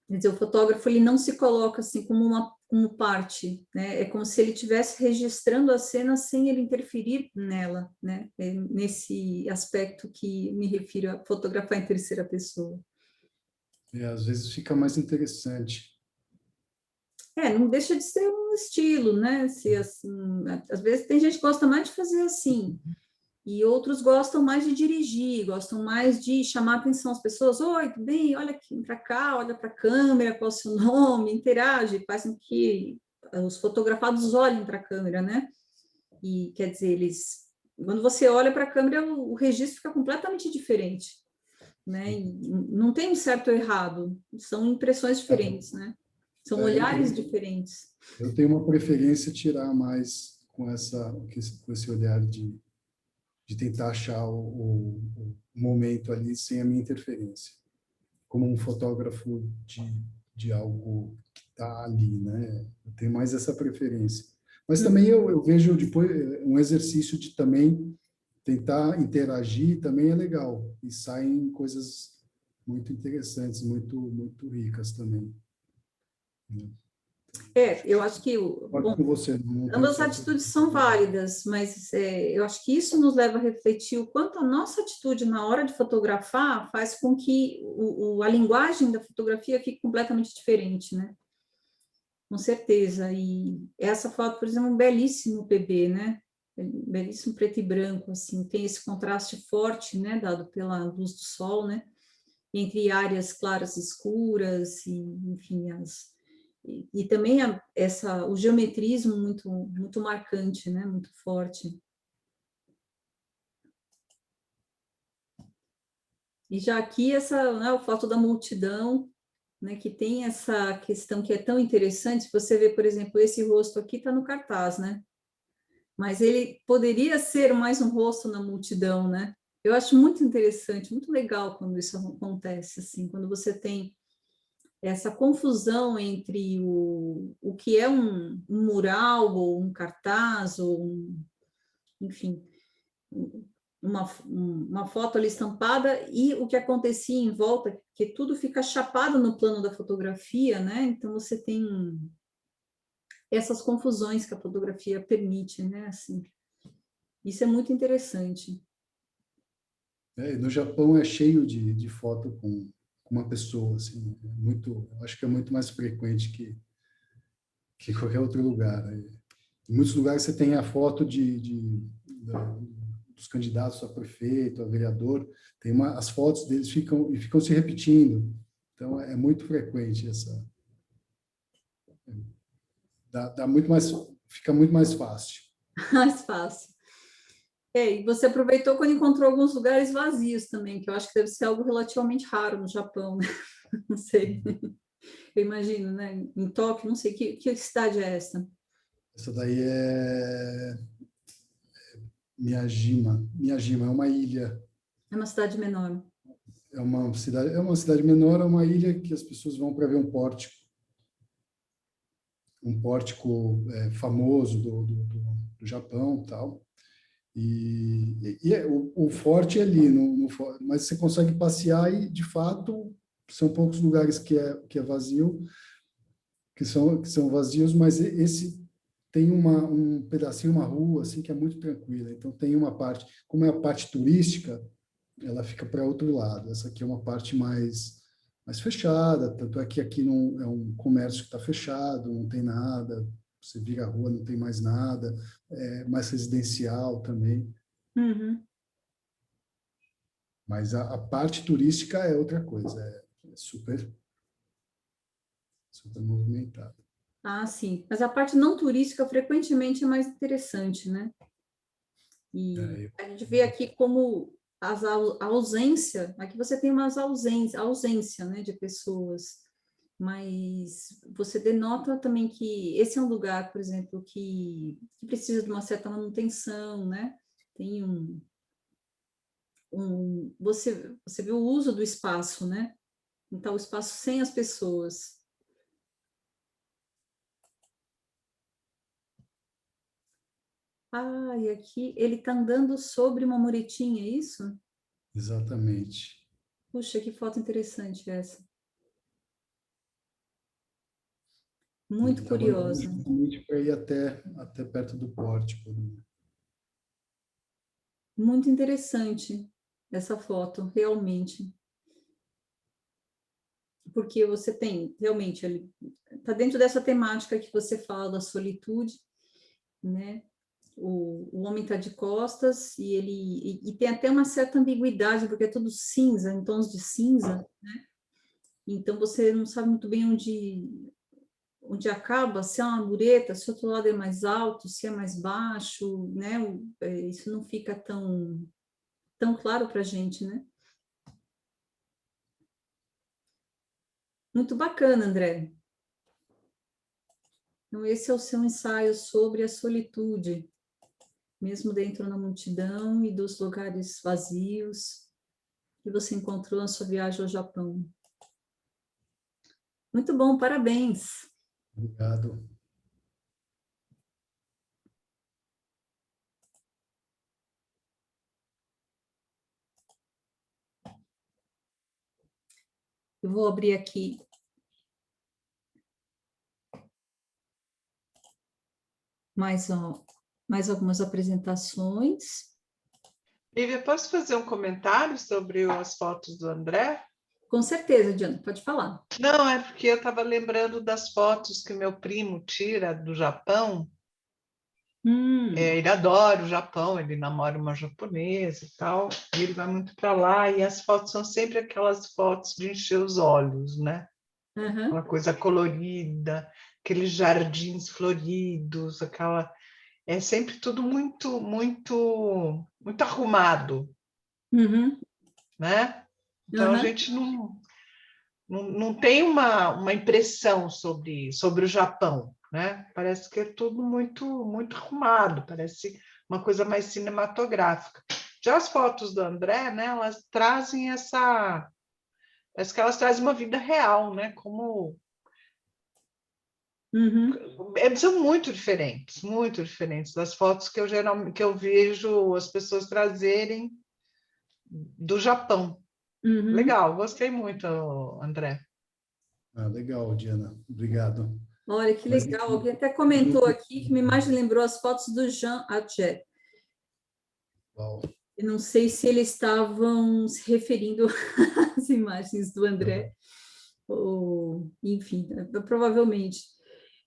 Quer dizer, o fotógrafo ele não se coloca assim como parte, né? É como se ele estivesse registrando a cena sem ele interferir nela, né? É nesse aspecto que me refiro a fotografar em terceira pessoa. Às vezes fica mais interessante. Não deixa de ser um estilo, né? Se, assim, às vezes tem gente que gosta mais de fazer assim, e outros gostam mais de dirigir, gostam mais de chamar a atenção às pessoas. Oi, tudo bem? Olha aqui para cá, olha para a câmera, qual é o seu nome, interage, faz com que os fotografados olhem para a câmera, né? E quer dizer, quando você olha para a câmera, o registro fica completamente diferente, né? E não tem um certo ou errado, são impressões diferentes, né? São olhares diferentes. Eu tenho uma preferência tirar mais com esse olhar de tentar achar o momento ali sem a minha interferência, como um fotógrafo de algo que está ali, né? Eu tenho mais essa preferência. Mas também eu vejo depois um exercício de também tentar interagir também é legal e saem coisas muito interessantes, muito ricas também. Eu acho que Pode com você. ambas as atitudes são válidas, mas eu acho que isso nos leva a refletir o quanto a nossa atitude na hora de fotografar faz com que a linguagem da fotografia fique completamente diferente, né? Com certeza. E essa foto, por exemplo, é um belíssimo PB, né? Belíssimo preto e branco, assim, tem esse contraste forte, né, dado pela luz do sol, né? Entre áreas claras e escuras, e, enfim, e também o geometrismo muito marcante, né? Muito forte. E já aqui né, a foto da multidão, né? Que tem essa questão que é tão interessante. Se você vê, por exemplo, esse rosto aqui está no cartaz, né? Mas ele poderia ser mais um rosto na multidão, né? Eu acho muito interessante, muito legal quando isso acontece, assim, quando você tem essa confusão entre o que é um mural, ou um cartaz, enfim, uma foto ali estampada, e o que acontecia em volta, que tudo fica chapado no plano da fotografia, né? Então você tem essas confusões que a fotografia permite, né? Assim, isso é muito interessante. No Japão é cheio de foto com uma pessoa, assim, acho que é muito mais frequente que qualquer outro lugar. Em muitos lugares você tem a foto dos candidatos a prefeito, a vereador, as fotos deles ficam se repetindo. Então é muito frequente fica muito mais fácil. Mais fácil. E você aproveitou quando encontrou alguns lugares vazios também, que eu acho que deve ser algo relativamente raro no Japão, né? Não sei. Eu imagino, né? Em Tóquio, não sei, que cidade é essa? Essa daí é Miyajima. Miyajima é uma ilha. É uma cidade menor. É uma cidade menor, é uma ilha que as pessoas vão para ver um pórtico famoso do Japão, tal. O forte é ali, mas você consegue passear e, de fato, são poucos lugares que é vazio, que são vazios, mas esse tem um pedacinho, uma rua, assim, que é muito tranquila. Então, tem uma parte, como é a parte turística, ela fica para outro lado. Essa aqui é uma parte mais fechada, tanto é que aqui não é um comércio que está fechado, não tem nada, você vira a rua, não tem mais nada, é mais residencial também. Uhum. Mas a parte turística é outra coisa, é super movimentada. Ah, sim. Mas a parte não turística frequentemente é mais interessante, né? E a gente vê aqui como a ausência, aqui você tem umas ausência, né, de pessoas, mas você denota também que esse é um lugar, por exemplo, que precisa de uma certa manutenção, né? Tem você vê o uso do espaço, né? Então, o espaço sem as pessoas. Ah, e aqui ele está andando sobre uma muretinha, é isso? Exatamente. Puxa, que foto interessante essa. Muito Estava andando curiosa. justamente para ir até perto do pórtico. Muito interessante essa foto, realmente. Porque você tem, realmente, ele está dentro dessa temática que você fala da solitude, né? O homem está de costas e tem até uma certa ambiguidade, porque é tudo cinza, em tons de cinza, né? Então você não sabe muito bem onde acaba, se é uma mureta, se o outro lado é mais alto, se é mais baixo, né? Isso não fica tão claro para a gente, né? Muito bacana, André. Então, esse é o seu ensaio sobre a solitude, mesmo dentro da multidão e dos lugares vazios que você encontrou na sua viagem ao Japão. Muito bom, parabéns. Obrigado. Eu vou abrir aqui mais algumas apresentações. Lívia, posso fazer um comentário sobre as fotos do André? Com certeza, Diana, pode falar. Não, é porque eu estava lembrando das fotos que meu primo tira do Japão. Ele adora o Japão, ele namora uma japonesa e tal, e ele vai muito para lá, e as fotos são sempre aquelas fotos de encher os olhos, né? Uhum, Uma coisa colorida, aqueles jardins floridos, é sempre tudo muito, muito, muito arrumado, uhum, né? Então a uhum, gente não tem uma impressão sobre o Japão, né? Parece que é tudo muito, muito arrumado, parece uma coisa mais cinematográfica. Já as fotos do André, né? Elas trazem parece que elas trazem uma vida real, né? Como uhum, são muito diferentes das fotos que eu vejo as pessoas trazerem do Japão. uhum. Legal, gostei muito, André. Ah, legal, Diana. Obrigado. Olha, que Mas, legal. Alguém até comentou aqui que me mais lembrou as fotos do Jean Atget. uau. Eu não sei se eles estavam se referindo às imagens do André, ou, enfim, provavelmente.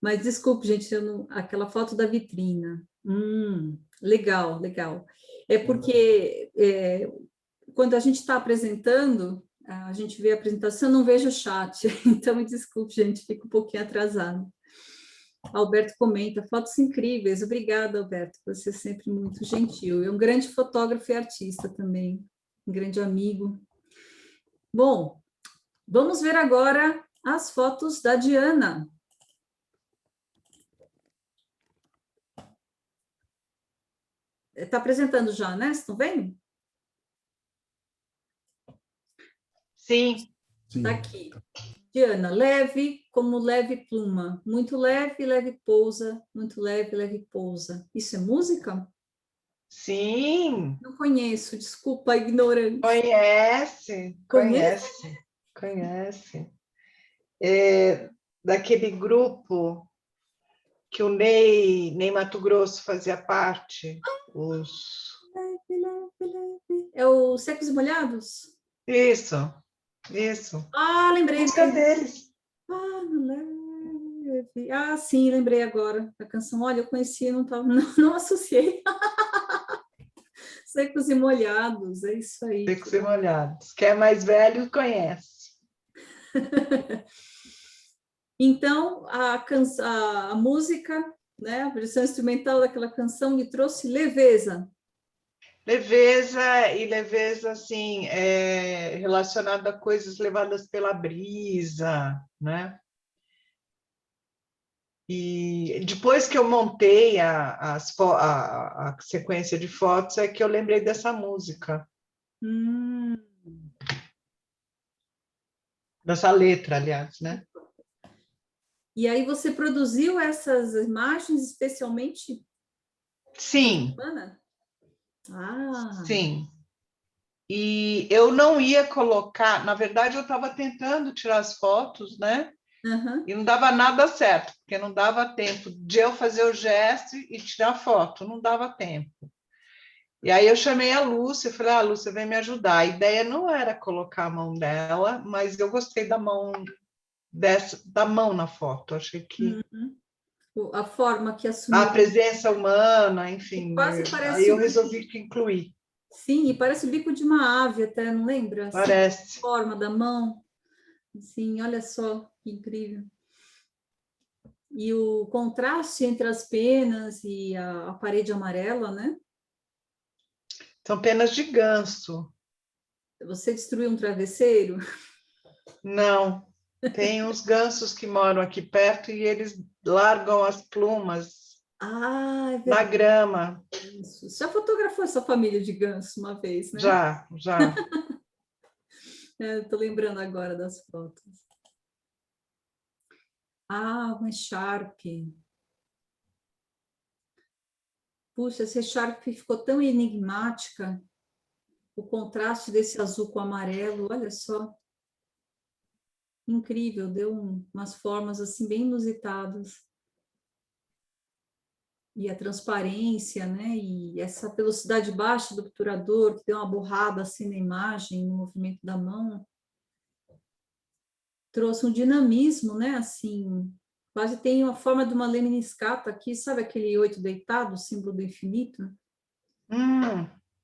Mas desculpe, gente, aquela foto da vitrina. Legal, legal. É porque quando a gente está apresentando, a gente vê a apresentação, não vejo o chat. Então, me desculpe, gente, fico um pouquinho atrasado. Alberto comenta, fotos incríveis. Obrigada, Alberto, você é sempre muito gentil. É um grande fotógrafo e artista também, um grande amigo. Bom, vamos ver agora as fotos da Diana. Está apresentando já, né? Vocês estão vendo? Sim, Está Sim. aqui. Diana, leve como leve pluma. Muito leve, leve pousa. Muito leve, leve pousa. Isso é música? sim. Não conheço, desculpa a ignorância. Conhece, Conhece? conhece, conhece. É, daquele grupo que o Ney Mato Grosso fazia parte. Leve, leve, leve. É o Secos e Molhados? Isso, isso. Ah, lembrei. Música deles. Ah, leve. Ah, sim, lembrei agora. A canção, olha, eu conhecia, não, tava, não associei. Secos e Molhados, é isso aí. Secos e Molhados. Quem é mais velho conhece. Então, a música, né, a versão instrumental daquela canção me trouxe leveza. Leveza e leveza, assim, relacionada a coisas levadas pela brisa, né? E depois que eu montei a sequência de fotos, é que eu lembrei dessa música, Hum. dessa letra, aliás, né? E aí você produziu essas imagens especialmente Sim, Ana? Ah, sim. E eu não ia colocar, na verdade, eu estava tentando tirar as fotos, né? aham, E não dava nada certo, porque não dava tempo de eu fazer o gesto e tirar foto, não dava tempo. E aí eu chamei a Lúcia, falei, Lúcia, vem me ajudar. A ideia não era colocar a mão dela, mas eu gostei da mão da mão na foto. Achei que uhum. A forma que a assumiu, presença humana, e enfim, quase aí parece eu o bico, resolvi que incluir. sim, e parece o bico de uma ave até, não lembra? Assim, a Parece. forma da mão, assim, olha só que incrível. E o contraste entre as penas e a parede amarela, né? São penas de ganso. Você destruiu um travesseiro? Não, Tem uns gansos que moram aqui perto e eles largam as plumas Ah, é na verdade. grama. Isso. Já fotografou essa família de ganso uma vez, né? Já, já. Estou lembrando agora das fotos. Ah, uma Sharp. Puxa, essa Sharp ficou tão enigmática. O contraste desse azul com o amarelo, olha só. Incrível, deu umas formas assim bem inusitadas. E a transparência, né? E essa velocidade baixa do obturador, que deu uma borrada assim na imagem, no movimento da mão, trouxe um dinamismo, né? Assim, quase tem a forma de uma lemniscata aqui, sabe aquele 8 deitado, símbolo do infinito?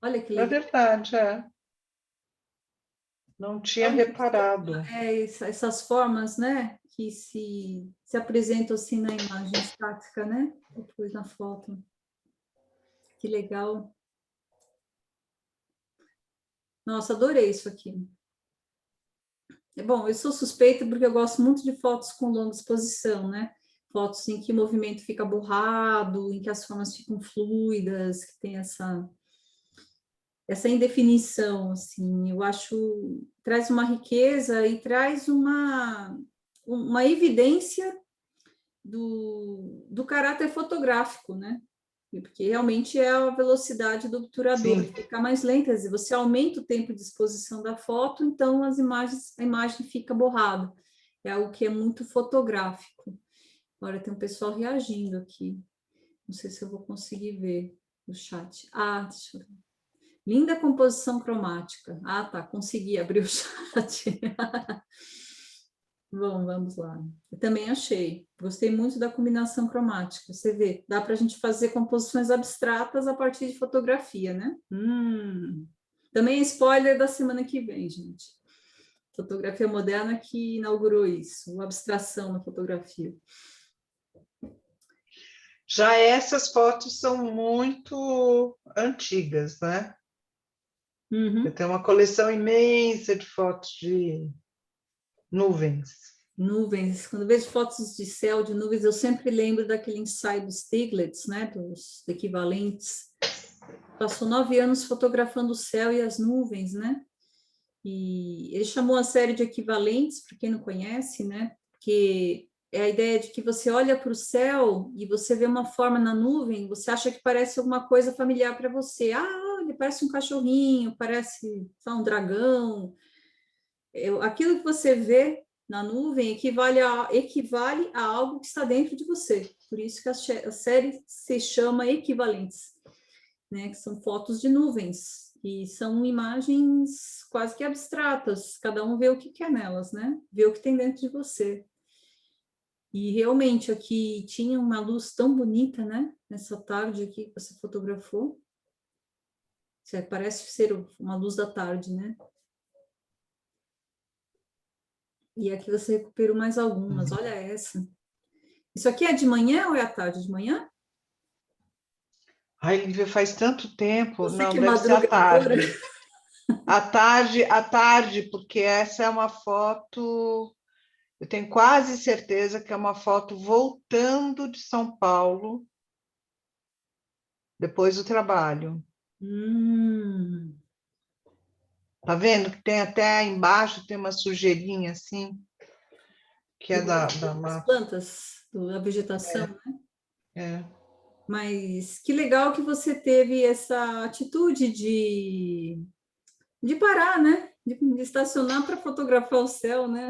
Olha que É legal. verdade, é. Não tinha Onde reparado. essas formas, né? Que se apresentam assim na imagem estática, né? Depois na foto. Que legal. Nossa, adorei isso aqui. Bom, eu sou suspeita porque eu gosto muito de fotos com longa exposição, né? Fotos em que o movimento fica borrado, em que as formas ficam fluidas, que tem essa indefinição, assim, eu acho, traz uma riqueza e traz uma evidência do caráter fotográfico, né? Porque realmente é a velocidade do obturador, Sim. fica mais lenta, se você aumenta o tempo de exposição da foto, então a imagem fica borrada. É algo que é muito fotográfico. Agora tem um pessoal reagindo aqui. Não sei se eu vou conseguir ver no chat. Ah, deixa eu ver. Linda composição cromática. Ah, tá, consegui abrir o chat. Bom, vamos lá. Eu também achei. Gostei muito da combinação cromática. Você vê, dá para a gente fazer composições abstratas a partir de fotografia, né? Também é spoiler da semana que vem, gente. Fotografia moderna que inaugurou isso, a abstração na fotografia. Já essas fotos são muito antigas, né? Eu tenho uma coleção imensa de fotos de nuvens. Nuvens, quando eu vejo fotos de céu, de nuvens, eu sempre lembro daquele ensaio dos Stiglitz, né, dos equivalentes. Passou 9 anos fotografando o céu e as nuvens, né? E ele chamou a série de equivalentes, para quem não conhece, né? Porque é a ideia de que você olha para o céu e você vê uma forma na nuvem, você acha que parece alguma coisa familiar para você. Ah, ele parece um cachorrinho, parece, sei lá, um dragão. Aquilo que você vê na nuvem equivale a algo que está dentro de você. Por isso que a série se chama Equivalentes, né? Que são fotos de nuvens, e são imagens quase que abstratas, cada um vê o que quer nelas, né? Vê o que tem dentro de você. E realmente aqui tinha uma luz tão bonita, né? Nessa tarde aqui que você fotografou. Parece ser uma luz da tarde, né? E aqui você recuperou mais algumas, olha essa. Isso aqui é de manhã ou é à tarde? De manhã? Ai, Lívia, faz tanto tempo. Você Não, que é deve ser à madrugadora. tarde. À tarde, porque essa é uma foto. Eu tenho quase certeza que é uma foto voltando de São Paulo, depois do trabalho. Tá vendo que tem até embaixo, tem uma sujeirinha assim, que é da Das mata. plantas, da vegetação, né? É. Mas que legal que você teve essa atitude de parar, né? De estacionar para fotografar o céu, né?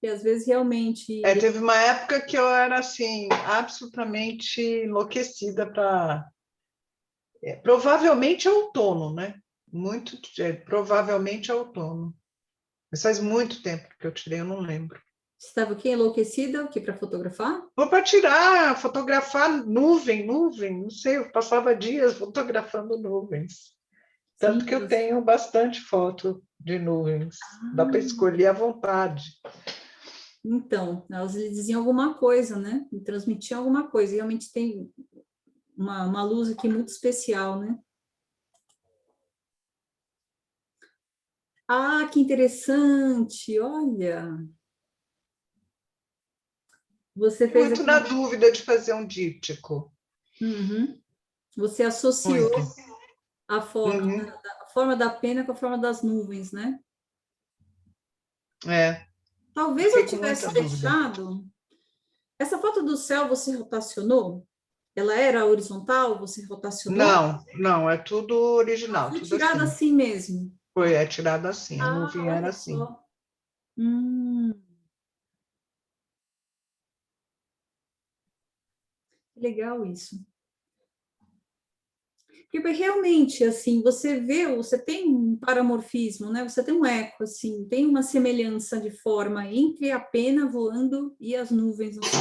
E às vezes realmente. Teve uma época que eu era assim, absolutamente enlouquecida para. Provavelmente é outono, né? Provavelmente é outono. Mas faz muito tempo que eu tirei, eu não lembro. Estava aqui enlouquecida, o que para fotografar? Vou para tirar, fotografar nuvem, não sei, eu passava dias fotografando nuvens. Tanto Sim, que eu tenho bastante foto de nuvens. Dá para escolher à vontade. então, elas lhe diziam alguma coisa, né? Me transmitiam alguma coisa. E realmente tem uma luz aqui muito especial, né? Ah, que interessante, olha. Você Fiquei fez muito aqui. na dúvida de fazer um díptico. Uhum. Você associou Muito. a foto, Uhum. a forma da pena com a forma das nuvens, né? É, Talvez eu fiquei com muita tivesse dúvida. deixado. Essa foto do céu você rotacionou? Ela era horizontal? Você rotacionou? Não, não, é tudo Ela original, foi tudo tirada assim. assim mesmo. Foi tirado assim, a Ah, nuvem era olha assim. só. Que legal isso. Porque realmente, assim, você vê, você tem um paramorfismo, né? Você tem um eco, assim, tem uma semelhança de forma entre a pena voando e as nuvens no céu.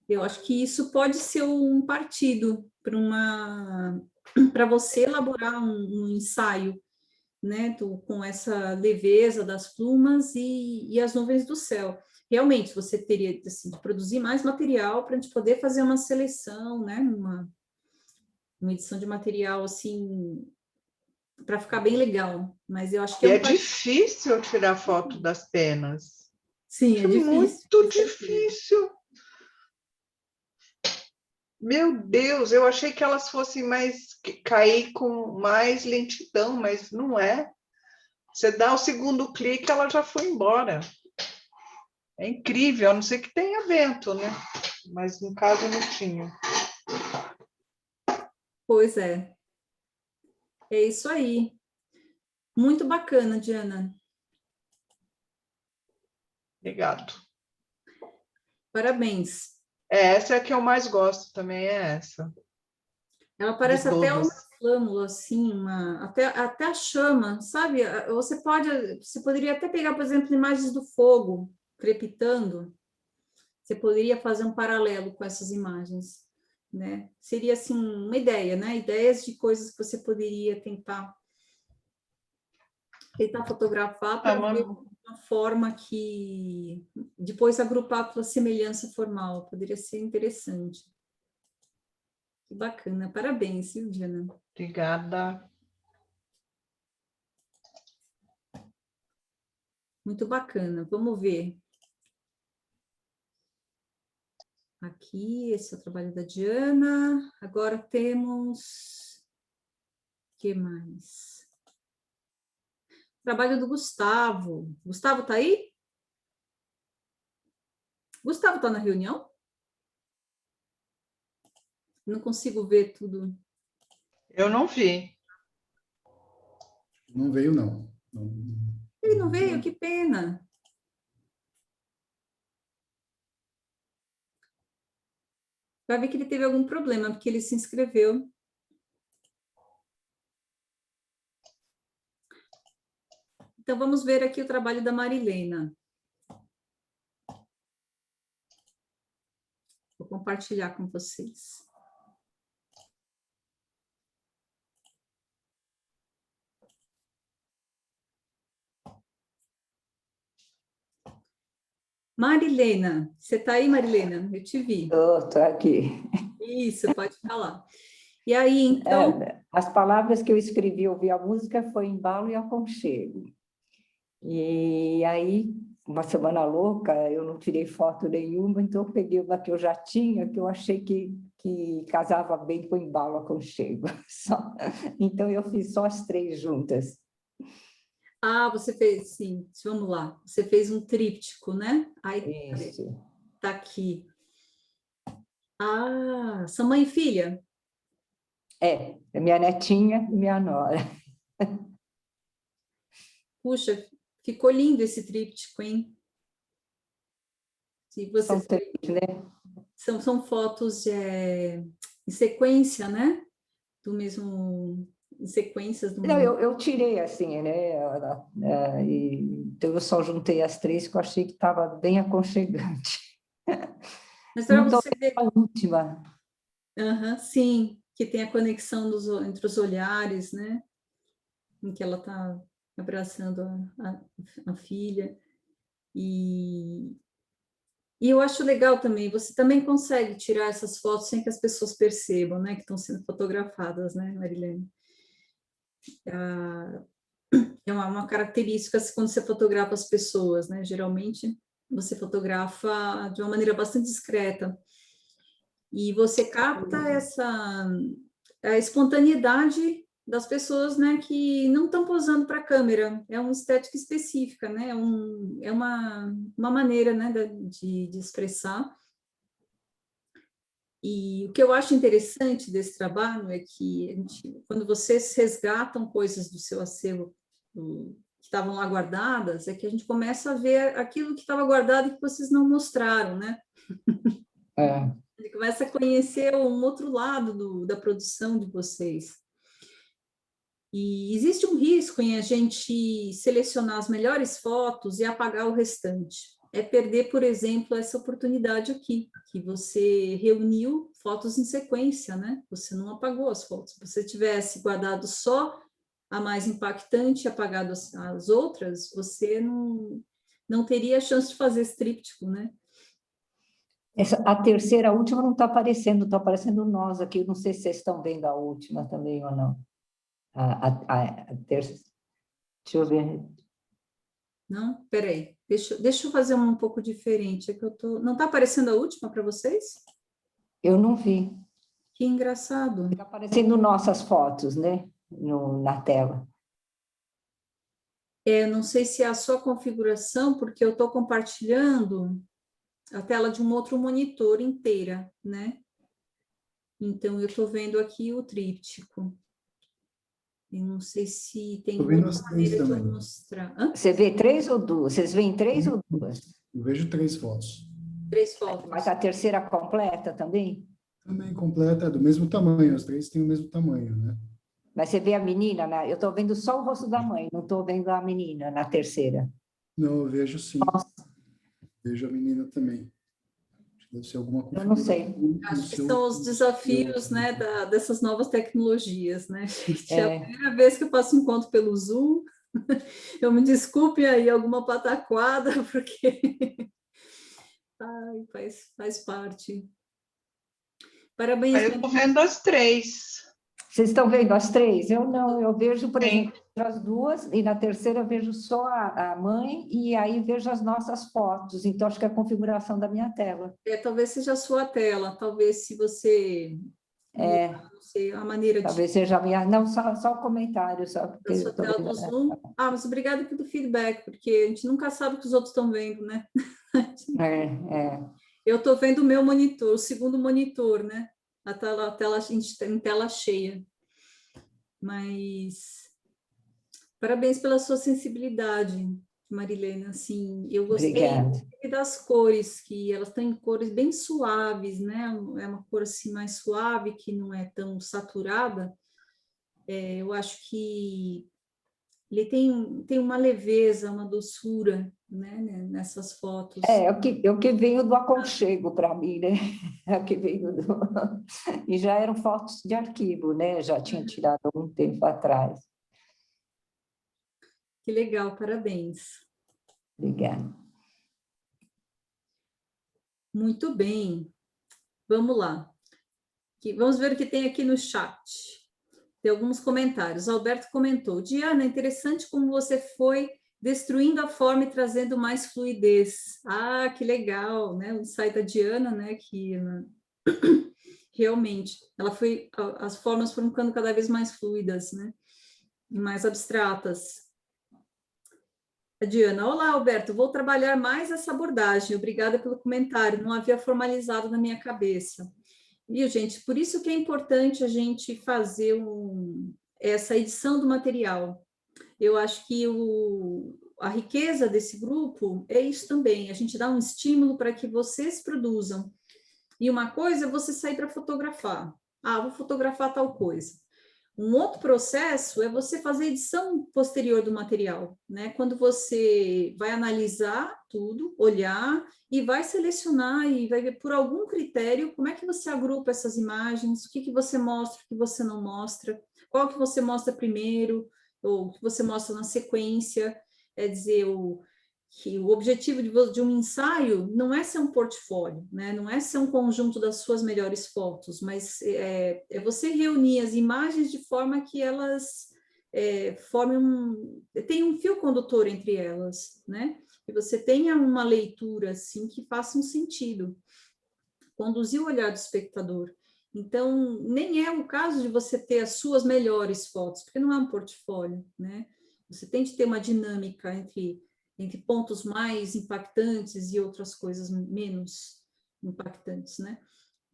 Eu acho que isso pode ser um partido para você elaborar um ensaio, né, com essa leveza das plumas e as nuvens do céu. Realmente, você teria assim, de produzir mais material para a gente poder fazer uma seleção, né, uma edição de material assim para ficar bem legal. Mas eu acho que E é é um partido. difícil tirar foto das penas. Sim, é É difícil, com muito certeza. difícil. Meu Deus, eu achei que elas fossem cair com mais lentidão, mas não é. Você dá o segundo clique, ela já foi embora. É incrível, a não ser que tenha vento, né? Mas no caso não tinha. Pois é. É isso aí. Muito bacana, Diana. Obrigado. Parabéns. Essa é a que eu mais gosto também, é essa. Ela De parece até uma todas. flâmula, assim, até a chama, sabe? Você poderia até pegar, por exemplo, imagens do fogo crepitando. Você poderia fazer um paralelo com essas imagens, né? Seria, assim, uma ideia, né? Ideias de coisas que você poderia tentar fotografar É para uma, ver uma forma que depois agrupar pela semelhança formal. Poderia ser interessante. Que bacana. Parabéns, Silviana. Obrigada. Muito bacana. Vamos ver. Aqui, esse é o trabalho da Diana. Agora temos... O que mais? Trabalho do Gustavo. Gustavo tá aí? Gustavo tá na reunião? Não consigo ver tudo. Eu não vi. Não veio, não. Ele não veio? Que pena. Vai ver que ele teve algum problema, porque ele se inscreveu. Então, vamos ver aqui o trabalho da Marilena. Vou compartilhar com vocês. Marilena, você está aí, Marilena? Eu te vi. Estou aqui. Isso, pode falar. E aí, então... As palavras que eu escrevi, ouvir a música, foi embalo e aconchego. E aí, uma semana louca, eu não tirei foto nenhuma, então eu peguei uma que eu já tinha, que eu achei que casava bem com embalo e aconchego. Só. Então, eu fiz só as três juntas. Ah, você fez, sim, vamos lá. Você fez um tríptico, né? Aí, Isso. tá aqui. Ah, são mãe e filha? É minha netinha e minha nora. Puxa, ficou lindo esse tríptico, hein? Se você São três, né? são fotos em sequência, né? Do mesmo, em sequências do Não, mesmo. eu tirei assim, né? Então, eu só juntei as três que eu achei que estava bem aconchegante. Mas para Não estou você ver, a última. aham, sim, que tem a conexão entre os olhares, né? Em que ela está abraçando a filha. E eu acho legal também, você também consegue tirar essas fotos sem que as pessoas percebam, né, que estão sendo fotografadas, né, Marilene? É uma característica quando você fotografa as pessoas, né? Geralmente você fotografa de uma maneira bastante discreta. E você capta a espontaneidade das pessoas, né, que não estão posando para a câmera. É uma estética específica, né? É uma maneira, né, de expressar. E o que eu acho interessante desse trabalho é que quando vocês resgatam coisas do seu acervo que estavam lá guardadas, é que a gente começa a ver aquilo que estava guardado e que vocês não mostraram, né? É. Ele começa a conhecer um outro lado da produção de vocês. E existe um risco em a gente selecionar as melhores fotos e apagar o restante. É perder, por exemplo, essa oportunidade aqui, que você reuniu fotos em sequência, né? Você não apagou as fotos. Se você tivesse guardado só a mais impactante e apagado as outras, você não teria a chance de fazer esse tríptico, né? A terceira, a última não está aparecendo nós aqui. Eu não sei se vocês estão vendo a última também ou não. A terceira. Deixa eu ver. Não? Peraí, deixa eu fazer um pouco diferente. É que não está aparecendo a última para vocês? Eu não vi. Que engraçado. Está aparecendo nossas fotos, né? Na tela. Não sei se é a sua configuração, porque eu estou compartilhando a tela de um outro monitor inteira, né? Então, eu estou vendo aqui o tríptico. Eu não sei se tem outra maneira de eu mostrar. Hã? Você vê 3 ou 2? Vocês veem 3 ou 2? Eu vejo 3 fotos. 3 fotos. Mas a terceira completa também? Também completa, é do mesmo tamanho, as 3 têm o mesmo tamanho, né? Mas você vê a menina, né? Eu estou vendo só o rosto da mãe, não estou vendo a menina na terceira. Não, eu vejo sim. Nossa. Vejo a menina também. Deve ser alguma Eu não sei. Acho que são os desafios, né, dessas novas tecnologias, né? Gente, é a primeira vez que eu faço um encontro pelo Zoom. Eu me desculpe aí alguma pataquada, porque faz parte. Parabéns. Eu estou vendo as 3. Vocês estão vendo as 3? Eu não, eu vejo, por exemplo, as 2, e na terceira eu vejo só a mãe, e aí vejo as nossas fotos. Então, acho que é a configuração da minha tela. Talvez seja a sua tela, talvez se você... não sei, a maneira talvez seja a minha... Não, só o comentário, só porque a sua tela do Zoom. Mas obrigada pelo feedback, porque a gente nunca sabe o que os outros estão vendo, né? Eu estou vendo o meu monitor, o segundo monitor, né? A tela em tela cheia. Mas parabéns pela sua sensibilidade, Marilena. Assim, eu gostei das cores, que elas têm cores bem suaves, né? É uma cor assim mais suave, que não é tão saturada. Eu acho que ele tem uma leveza, uma doçura, né, nessas fotos. É o que veio do aconchego para mim, né? É o que veio do... E já eram fotos de arquivo, né? Já tinha tirado algum tempo atrás. Que legal, parabéns. Obrigada. Muito bem. Vamos lá. Vamos ver o que tem aqui no chat. Tem alguns comentários. Alberto comentou: Diana, interessante como você foi destruindo a forma e trazendo mais fluidez. Ah, que legal, né? O insight da Diana, né? Que realmente, as formas foram ficando cada vez mais fluidas, né? E mais abstratas. A Diana: olá, Alberto, vou trabalhar mais essa abordagem. Obrigada pelo comentário, não havia formalizado na minha cabeça. Viu, gente? Por isso que é importante a gente fazer essa edição do material. Eu acho que a riqueza desse grupo é isso também, a gente dá um estímulo para que vocês produzam. E uma coisa é você sair para fotografar. Vou fotografar tal coisa. Um outro processo é você fazer a edição posterior do material, né? Quando você vai analisar tudo, olhar e vai selecionar e vai ver por algum critério como é que você agrupa essas imagens, o que você mostra, o que você não mostra, qual que você mostra primeiro, ou o que você mostra na sequência. É dizer, que o objetivo de um ensaio não é ser um portfólio, né? Não é ser um conjunto das suas melhores fotos, mas é você reunir as imagens de forma que elas tem um fio condutor entre elas, né? Que você tenha uma leitura assim que faça um sentido, conduzir o olhar do espectador. Então, nem é o caso de você ter as suas melhores fotos, porque não é um portfólio, né? Você tem de ter uma dinâmica entre pontos mais impactantes e outras coisas menos impactantes, né?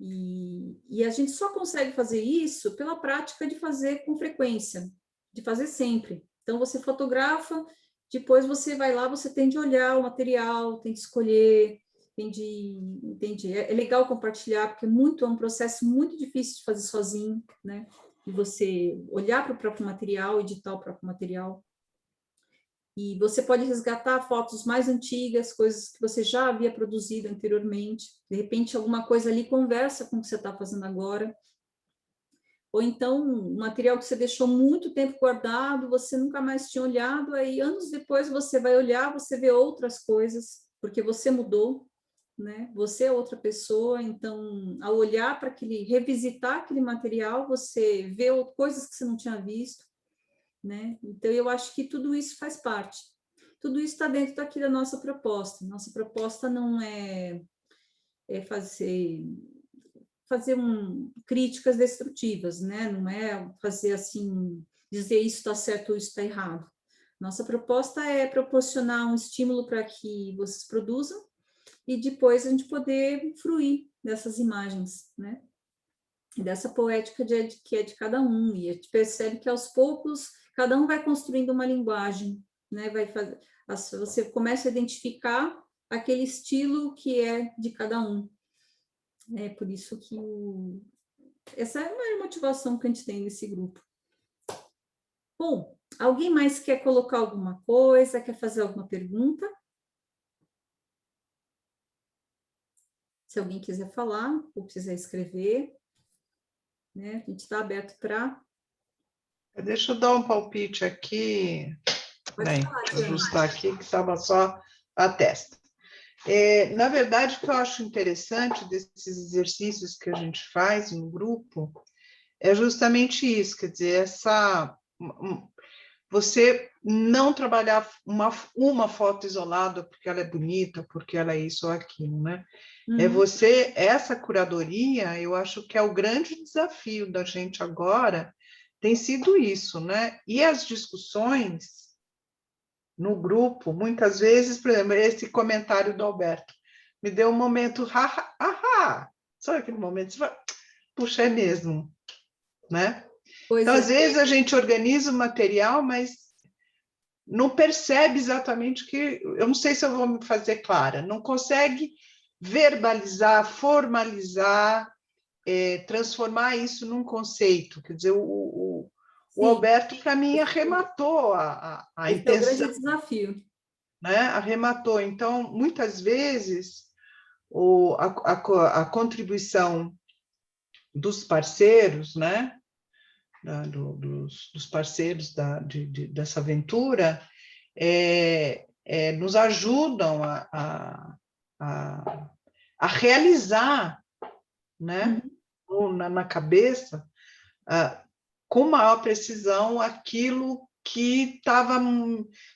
E a gente só consegue fazer isso pela prática de fazer com frequência, de fazer sempre. Então, você fotografa, depois você vai lá, você tem de olhar o material, tem de escolher, entende? É legal compartilhar, porque é um processo muito difícil de fazer sozinho, né? De você olhar para o próprio material, editar o próprio material. E você pode resgatar fotos mais antigas, coisas que você já havia produzido anteriormente. De repente, alguma coisa ali conversa com o que você está fazendo agora. Ou então, um material que você deixou muito tempo guardado, você nunca mais tinha olhado, aí anos depois você vai olhar, você vê outras coisas, porque você mudou, né? Você é outra pessoa, então, ao olhar para revisitar aquele material, você vê coisas que você não tinha visto, né? Então, eu acho que tudo isso faz parte. Tudo isso está dentro daqui da nossa proposta. Nossa proposta não é fazer críticas destrutivas, né? Não é fazer assim, dizer isso está certo ou isso está errado. Nossa proposta é proporcionar um estímulo para que vocês produzam e depois a gente poder fruir dessas imagens, né? Dessa poética que é de cada um, e a gente percebe que aos poucos cada um vai construindo uma linguagem, né? Você começa a identificar aquele estilo que é de cada um. É por isso que essa é a maior motivação que a gente tem nesse grupo. Bom, alguém mais quer colocar alguma coisa, quer fazer alguma pergunta? Se alguém quiser falar ou quiser escrever, né? A gente está aberto para... Deixa eu dar um palpite aqui, Pode né, falar, ajustar aqui, que estava só a testa. Na verdade, o que eu acho interessante desses exercícios que a gente faz no grupo é justamente isso, quer dizer, você não trabalhar uma foto isolada porque ela é bonita, porque ela é isso ou aquilo, né? Essa curadoria, eu acho que é o grande desafio da gente agora, tem sido isso, né? E as discussões no grupo, muitas vezes, por exemplo, esse comentário do Alberto, me deu um momento, sabe aquele momento, você fala, puxa, é mesmo, né? Então, às vezes, a gente organiza o material, mas não percebe exatamente que, eu não sei se eu vou me fazer clara, não consegue verbalizar, formalizar, transformar isso num conceito. Quer dizer, o Alberto, para mim, arrematou a intenção. Esse é o grande desafio. Né? Arrematou. Então, muitas vezes, a contribuição dos parceiros, né? Dos parceiros dessa aventura, nos ajudam a realizar, né? Na cabeça, com maior precisão, aquilo que estava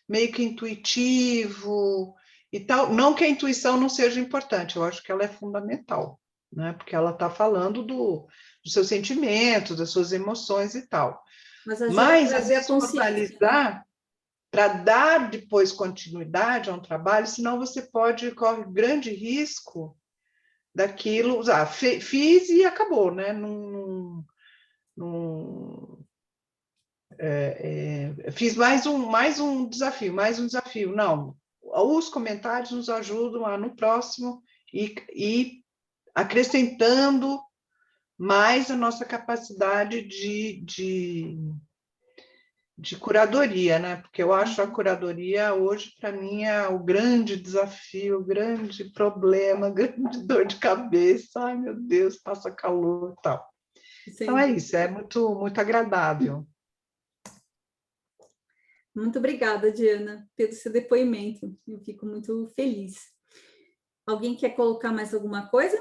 meio que intuitivo e tal. Não que a intuição não seja importante, eu acho que ela é fundamental, né? Porque ela está falando dos seus sentimentos, das suas emoções e tal. Mas às vezes, formalizar para dar depois continuidade a um trabalho, senão você corre grande risco daquilo, fiz e acabou, né? Fiz mais um desafio. Não, os comentários nos ajudam no próximo e acrescentando mais a nossa capacidade de curadoria, né? Porque eu acho a curadoria hoje, para mim, é o grande desafio, o grande problema, a grande dor de cabeça. Ai, meu Deus, passa calor e tal. Então é isso, é muito, muito agradável. Muito obrigada, Diana, pelo seu depoimento. Eu fico muito feliz. Alguém quer colocar mais alguma coisa?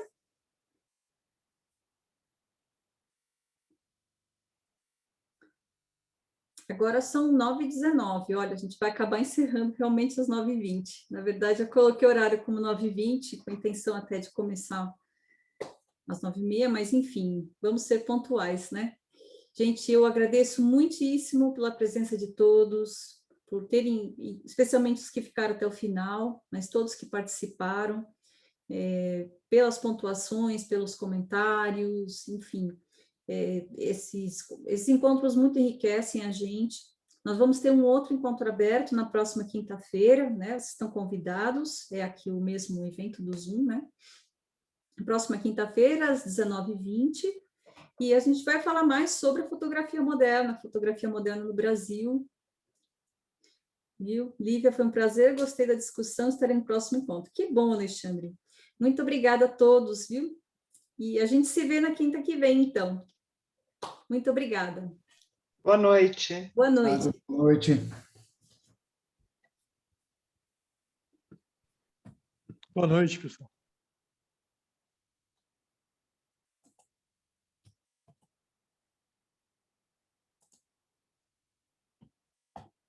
Agora são 9h19. Olha, a gente vai acabar encerrando realmente às 9h20. Na verdade, eu coloquei o horário como 9h20, com a intenção até de começar às 9h30, mas enfim, vamos ser pontuais, né? Gente, eu agradeço muitíssimo pela presença de todos, por terem, especialmente os que ficaram até o final, mas todos que participaram, pelas pontuações, pelos comentários, enfim. Esses encontros muito enriquecem a gente. Nós vamos ter um outro encontro aberto na próxima quinta-feira, né? Vocês estão convidados, é aqui o mesmo evento do Zoom, né? Próxima quinta-feira, às 19h20, e a gente vai falar mais sobre a fotografia moderna no Brasil. Viu? Lívia, foi um prazer, gostei da discussão, estarei no próximo encontro. Que bom, Alexandre. Muito obrigada a todos, viu? E a gente se vê na quinta que vem, então. Muito obrigada. Boa noite. Boa noite. Boa noite. Boa noite, pessoal.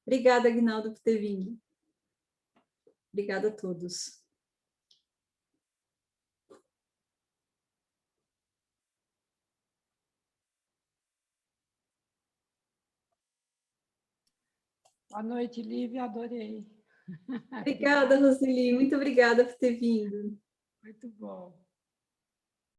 Obrigada, Aguinaldo, por ter vindo. Obrigada a todos. Boa noite, Lívia, adorei. Obrigada, Roseli, muito obrigada por ter vindo. Muito bom.